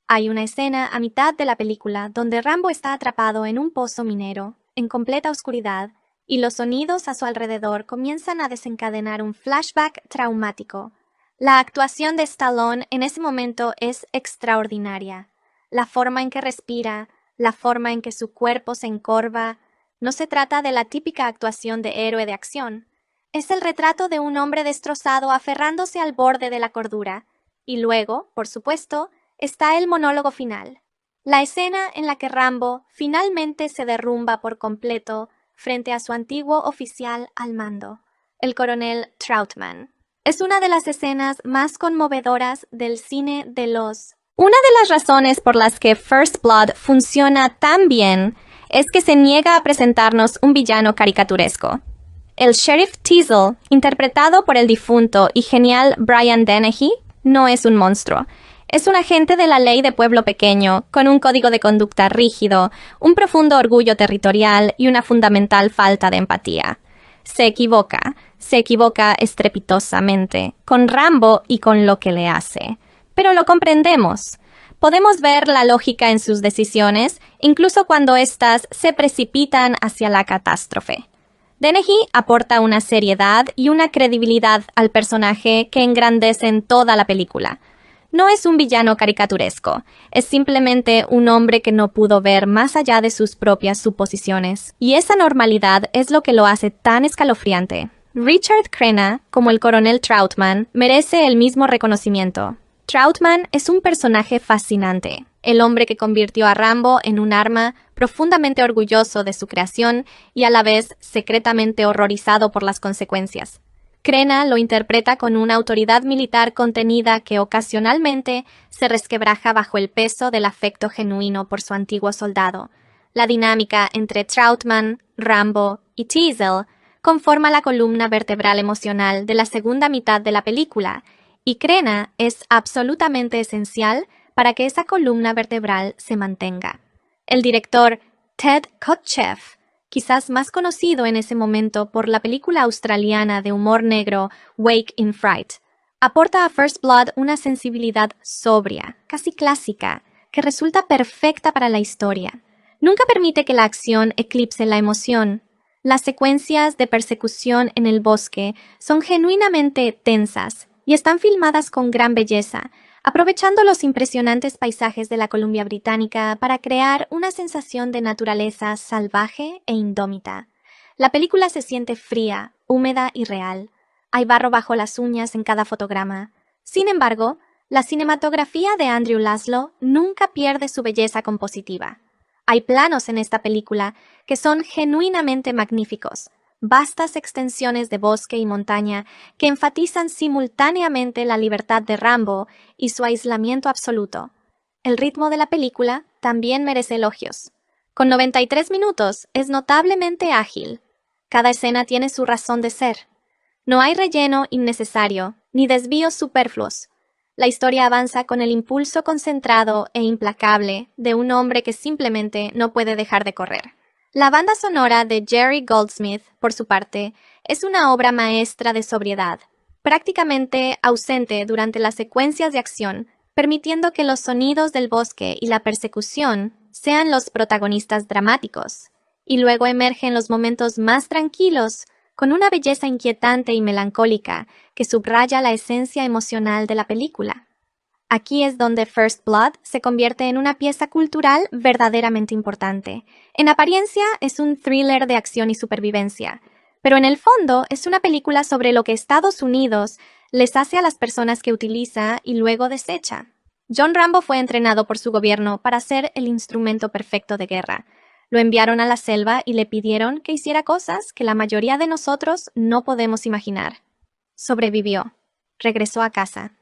Hay una escena a mitad de la película donde Rambo está atrapado en un pozo minero, en completa oscuridad, y los sonidos a su alrededor comienzan a desencadenar un flashback traumático. La actuación de Stallone en ese momento es extraordinaria. La forma en que respira, la forma en que su cuerpo se encorva, no se trata de la típica actuación de héroe de acción. Es el retrato de un hombre destrozado aferrándose al borde de la cordura. Y luego, por supuesto, está el monólogo final. La escena en la que Rambo finalmente se derrumba por completo frente a su antiguo oficial al mando, el coronel Trautman. Es una de las escenas más conmovedoras del cine de los... Una de las razones por las que First Blood funciona tan bien es que se niega a presentarnos un villano caricaturesco. El Sheriff Teasle, interpretado por el difunto y genial Brian Dennehy, no es un monstruo. Es un agente de la ley de pueblo pequeño, con un código de conducta rígido, un profundo orgullo territorial y una fundamental falta de empatía. Se equivoca estrepitosamente, con Rambo y con lo que le hace. Pero lo comprendemos. Podemos ver la lógica en sus decisiones, incluso cuando éstas se precipitan hacia la catástrofe. Dennehy aporta una seriedad y una credibilidad al personaje que engrandecen toda la película. No es un villano caricaturesco, es simplemente un hombre que no pudo ver más allá de sus propias suposiciones. Y esa normalidad es lo que lo hace tan escalofriante. Richard Crenna, como el coronel Trautman, merece el mismo reconocimiento. Trautman es un personaje fascinante, el hombre que convirtió a Rambo en un arma, profundamente orgulloso de su creación y a la vez secretamente horrorizado por las consecuencias. Crenna lo interpreta con una autoridad militar contenida que ocasionalmente se resquebraja bajo el peso del afecto genuino por su antiguo soldado. La dinámica entre Trautman, Rambo y Teasle conforma la columna vertebral emocional de la segunda mitad de la película, y Crenna es absolutamente esencial para que esa columna vertebral se mantenga. El director Ted Kotcheff, quizás más conocido en ese momento por la película australiana de humor negro Wake in Fright, aporta a First Blood una sensibilidad sobria, casi clásica, que resulta perfecta para la historia. Nunca permite que la acción eclipse la emoción. Las secuencias de persecución en el bosque son genuinamente tensas y están filmadas con gran belleza, aprovechando los impresionantes paisajes de la Columbia Británica para crear una sensación de naturaleza salvaje e indómita. La película se siente fría, húmeda y real. Hay barro bajo las uñas en cada fotograma. Sin embargo, la cinematografía de Andrew Laszlo nunca pierde su belleza compositiva. Hay planos en esta película que son genuinamente magníficos. Vastas extensiones de bosque y montaña que enfatizan simultáneamente la libertad de Rambo y su aislamiento absoluto. El ritmo de la película también merece elogios. Con 93 minutos es notablemente ágil. Cada escena tiene su razón de ser. No hay relleno innecesario, ni desvíos superfluos. La historia avanza con el impulso concentrado e implacable de un hombre que simplemente no puede dejar de correr. La banda sonora de Jerry Goldsmith, por su parte, es una obra maestra de sobriedad, prácticamente ausente durante las secuencias de acción, permitiendo que los sonidos del bosque y la persecución sean los protagonistas dramáticos, y luego emergen los momentos más tranquilos, con una belleza inquietante y melancólica que subraya la esencia emocional de la película. Aquí es donde First Blood se convierte en una pieza cultural verdaderamente importante. En apariencia es un thriller de acción y supervivencia, pero en el fondo es una película sobre lo que Estados Unidos les hace a las personas que utiliza y luego desecha. John Rambo fue entrenado por su gobierno para ser el instrumento perfecto de guerra. Lo enviaron a la selva y le pidieron que hiciera cosas que la mayoría de nosotros no podemos imaginar. Sobrevivió. Regresó a casa.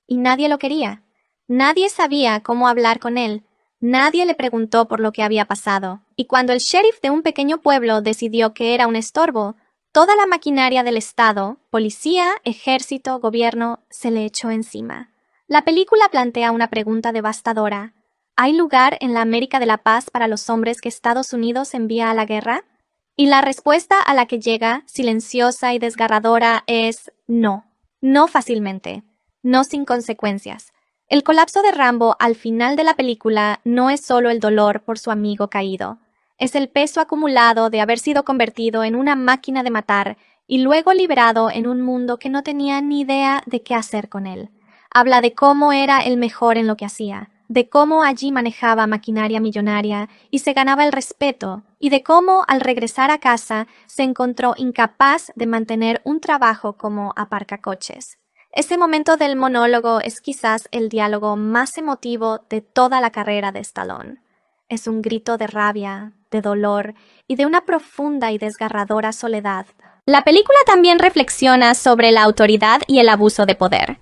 Y nadie lo quería. Nadie sabía cómo hablar con él. Nadie le preguntó por lo que había pasado. Y cuando el sheriff de un pequeño pueblo decidió que era un estorbo, toda la maquinaria del Estado, policía, ejército, gobierno, se le echó encima. La película plantea una pregunta devastadora. ¿Hay lugar en la América de la Paz para los hombres que Estados Unidos envía a la guerra? Y la respuesta a la que llega, silenciosa y desgarradora, es no. No fácilmente. No sin consecuencias. El colapso de Rambo al final de la película no es solo el dolor por su amigo caído. Es el peso acumulado de haber sido convertido en una máquina de matar y luego liberado en un mundo que no tenía ni idea de qué hacer con él. Habla de cómo era el mejor en lo que hacía, de cómo allí manejaba maquinaria millonaria y se ganaba el respeto, y de cómo al regresar a casa se encontró incapaz de mantener un trabajo como aparcacoches. Ese momento del monólogo es quizás el diálogo más emotivo de toda la carrera de Stallone. Es un grito de rabia, de dolor y de una profunda y desgarradora soledad. La película también reflexiona sobre la autoridad y el abuso de poder.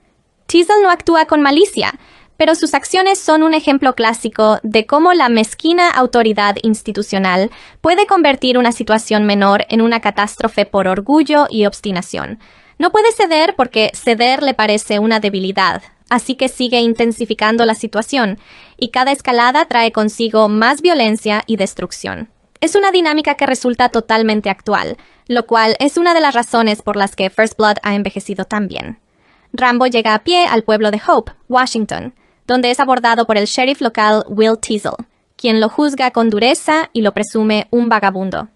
Teasle no actúa con malicia, pero sus acciones son un ejemplo clásico de cómo la mezquina autoridad institucional puede convertir una situación menor en una catástrofe por orgullo y obstinación. No puede ceder porque ceder le parece una debilidad, así que sigue intensificando la situación, y cada escalada trae consigo más violencia y destrucción. Es una dinámica que resulta totalmente actual, lo cual es una de las razones por las que First Blood ha envejecido tan bien. Rambo llega a pie al pueblo de Hope, Washington, donde es abordado por el sheriff local Will Teasle, quien lo juzga con dureza y lo presume un vagabundo.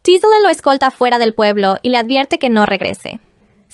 Teasle lo escolta fuera del pueblo y le advierte que no regrese.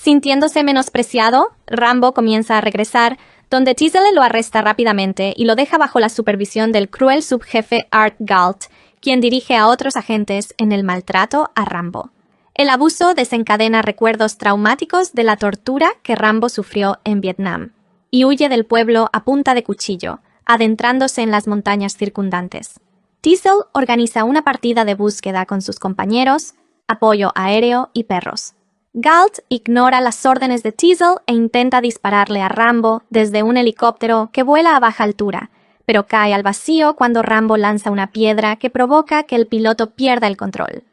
Sintiéndose menospreciado, Rambo comienza a regresar, donde Teasle lo arresta rápidamente y lo deja bajo la supervisión del cruel subjefe Art Galt, quien dirige a otros agentes en el maltrato a Rambo. El abuso desencadena recuerdos traumáticos de la tortura que Rambo sufrió en Vietnam, y huye del pueblo a punta de cuchillo, adentrándose en las montañas circundantes. Teasle organiza una partida de búsqueda con sus compañeros, apoyo aéreo y perros. Galt ignora las órdenes de Teasle e intenta dispararle a Rambo desde un helicóptero que vuela a baja altura, pero cae al vacío cuando Rambo lanza una piedra que provoca que el piloto pierda el control.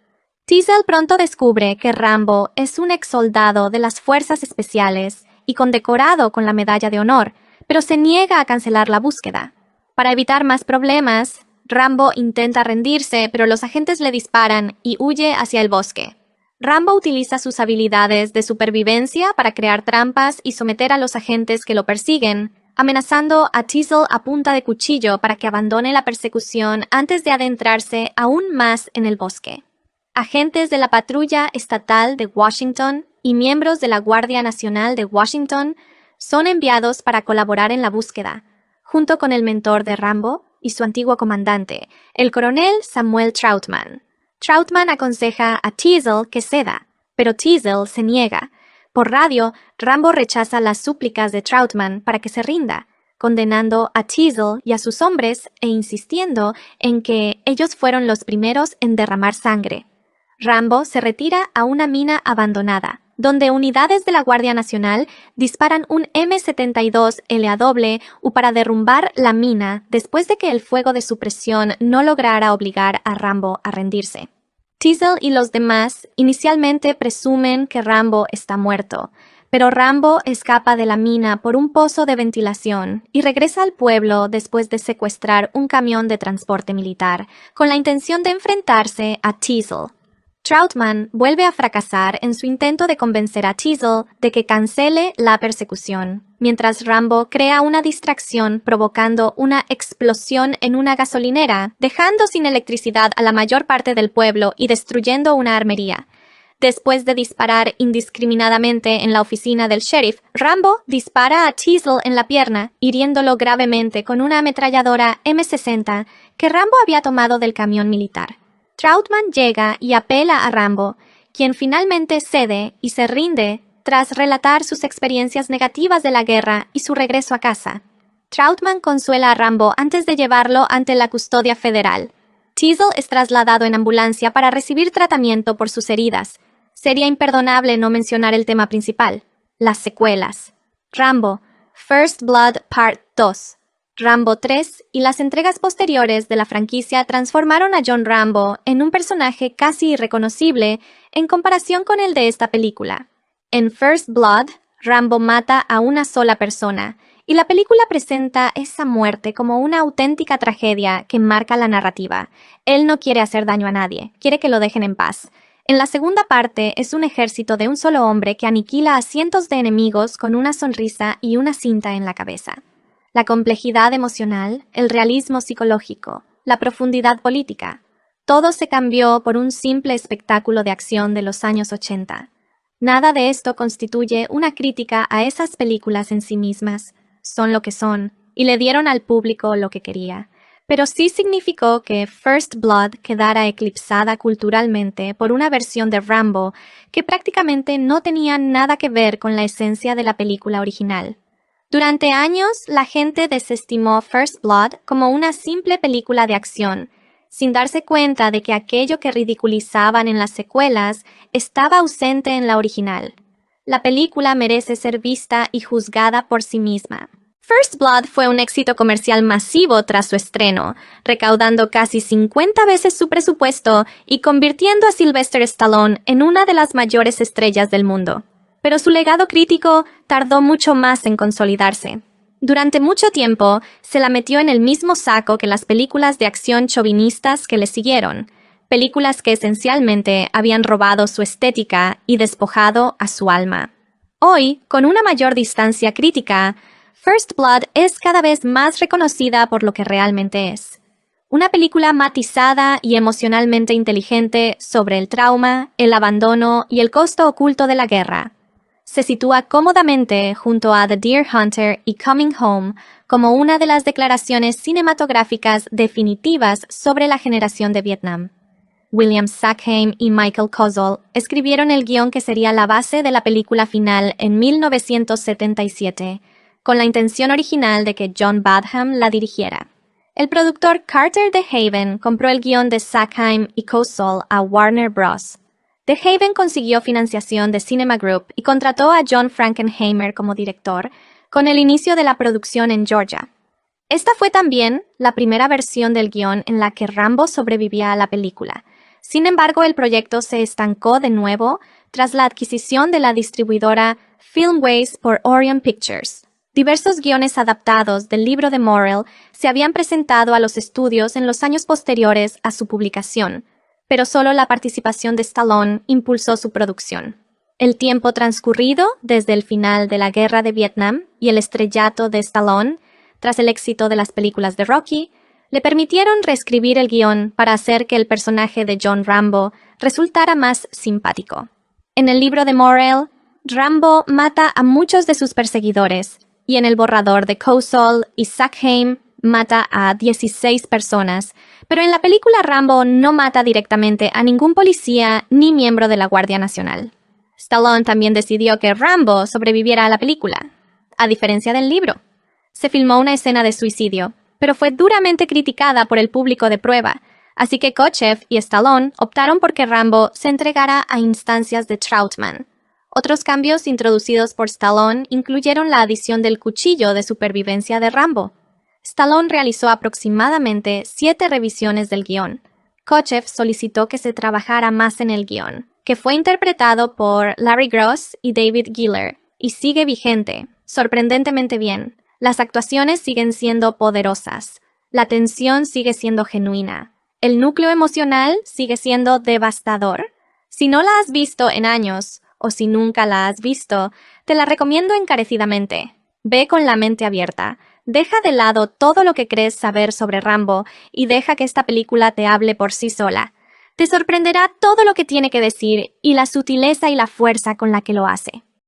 Teasle pronto descubre que Rambo es un exsoldado de las Fuerzas Especiales y condecorado con la Medalla de Honor, pero se niega a cancelar la búsqueda. Para evitar más problemas, Rambo intenta rendirse, pero los agentes le disparan y huye hacia el bosque. Rambo utiliza sus habilidades de supervivencia para crear trampas y someter a los agentes que lo persiguen, amenazando a Teasle a punta de cuchillo para que abandone la persecución antes de adentrarse aún más en el bosque. Agentes de la Patrulla Estatal de Washington y miembros de la Guardia Nacional de Washington son enviados para colaborar en la búsqueda, junto con el mentor de Rambo y su antiguo comandante, el coronel Samuel Trautman. Trautman aconseja a Teasle que ceda, pero Teasle se niega. Por radio, Rambo rechaza las súplicas de Trautman para que se rinda, condenando a Teasle y a sus hombres e insistiendo en que ellos fueron los primeros en derramar sangre. Rambo se retira a una mina abandonada, donde unidades de la Guardia Nacional disparan un M72 LAW para derrumbar la mina después de que el fuego de supresión no lograra obligar a Rambo a rendirse. Teasle y los demás inicialmente presumen que Rambo está muerto, Pero Rambo escapa de la mina por un pozo de ventilación y regresa al pueblo después de secuestrar un camión de transporte militar, con la intención de enfrentarse a Teasle. Troutman vuelve a fracasar en su intento de convencer a Teasle de que cancele la persecución, mientras Rambo crea una distracción provocando una explosión en una gasolinera, dejando sin electricidad a la mayor parte del pueblo y destruyendo una armería. Después de disparar indiscriminadamente en la oficina del sheriff, Rambo dispara a Teasle en la pierna, hiriéndolo gravemente con una ametralladora M60 que Rambo había tomado del camión militar. Troutman llega y apela a Rambo, quien finalmente cede y se rinde tras relatar sus experiencias negativas de la guerra y su regreso a casa. Troutman consuela a Rambo antes de llevarlo ante la custodia federal. Teasle es trasladado en ambulancia para recibir tratamiento por sus heridas. Sería imperdonable no mencionar el tema principal, las secuelas. Rambo, First Blood Part 2. Rambo 3 y las entregas posteriores de la franquicia transformaron a John Rambo en un personaje casi irreconocible en comparación con el de esta película. En First Blood, Rambo mata a una sola persona, y la película presenta esa muerte como una auténtica tragedia que marca la narrativa. Él no quiere hacer daño a nadie, quiere que lo dejen en paz. En la segunda parte es un ejército de un solo hombre que aniquila a cientos de enemigos con una sonrisa y una cinta en la cabeza. La complejidad emocional, el realismo psicológico, la profundidad política, todo se cambió por un simple espectáculo de acción de los años 80. Nada de esto constituye una crítica a esas películas en sí mismas. Son lo que son, y le dieron al público lo que quería. Pero sí significó que First Blood quedara eclipsada culturalmente por una versión de Rambo que prácticamente no tenía nada que ver con la esencia de la película original. Durante años, la gente desestimó First Blood como una simple película de acción, sin darse cuenta de que aquello que ridiculizaban en las secuelas estaba ausente en la original. La película merece ser vista y juzgada por sí misma. First Blood fue un éxito comercial masivo tras su estreno, recaudando casi 50 veces su presupuesto y convirtiendo a Sylvester Stallone en una de las mayores estrellas del mundo. Pero su legado crítico tardó mucho más en consolidarse. Durante mucho tiempo, se la metió en el mismo saco que las películas de acción chauvinistas que le siguieron, películas que esencialmente habían robado su estética y despojado a su alma. Hoy, con una mayor distancia crítica, First Blood es cada vez más reconocida por lo que realmente es. Una película matizada y emocionalmente inteligente sobre el trauma, el abandono y el costo oculto de la guerra. Se sitúa cómodamente junto a The Deer Hunter y Coming Home como una de las declaraciones cinematográficas definitivas sobre la generación de Vietnam. William Sackheim y Michael Kozol escribieron el guión que sería la base de la película final en 1977, con la intención original de que John Badham la dirigiera. El productor Carter DeHaven compró el guión de Sackheim y Kozol a Warner Bros. DeHaven consiguió financiación de Cinema Group y contrató a John Frankenheimer como director, con el inicio de la producción en Georgia. Esta fue también la primera versión del guión en la que Rambo sobrevivía a la película. Sin embargo, el proyecto se estancó de nuevo tras la adquisición de la distribuidora Filmways por Orion Pictures. Diversos guiones adaptados del libro de Morrell se habían presentado a los estudios en los años posteriores a su publicación, pero solo la participación de Stallone impulsó su producción. El tiempo transcurrido desde el final de la Guerra de Vietnam y el estrellato de Stallone, tras el éxito de las películas de Rocky, le permitieron reescribir el guión para hacer que el personaje de John Rambo resultara más simpático. En el libro de Morrell, Rambo mata a muchos de sus perseguidores, y en el borrador de Kozol y Sackheim mata a 16 personas, pero en la película Rambo no mata directamente a ningún policía ni miembro de la Guardia Nacional. Stallone también decidió que Rambo sobreviviera a la película, a diferencia del libro. Se filmó una escena de suicidio, pero fue duramente criticada por el público de prueba, así que Kochev y Stallone optaron por que Rambo se entregara a instancias de Troutman. Otros cambios introducidos por Stallone incluyeron la adición del cuchillo de supervivencia de Rambo. Stallone realizó aproximadamente 7 revisiones del guión. Kochev solicitó que se trabajara más en el guión, que fue interpretado por Larry Gross y David Giller. y sigue vigente, sorprendentemente bien. Las actuaciones siguen siendo poderosas. La tensión sigue siendo genuina. El núcleo emocional sigue siendo devastador. Si no la has visto en años, o si nunca la has visto, te la recomiendo encarecidamente. Ve con la mente abierta. Deja de lado todo lo que crees saber sobre Rambo y deja que esta película te hable por sí sola. Te sorprenderá todo lo que tiene que decir y la sutileza y la fuerza con la que lo hace.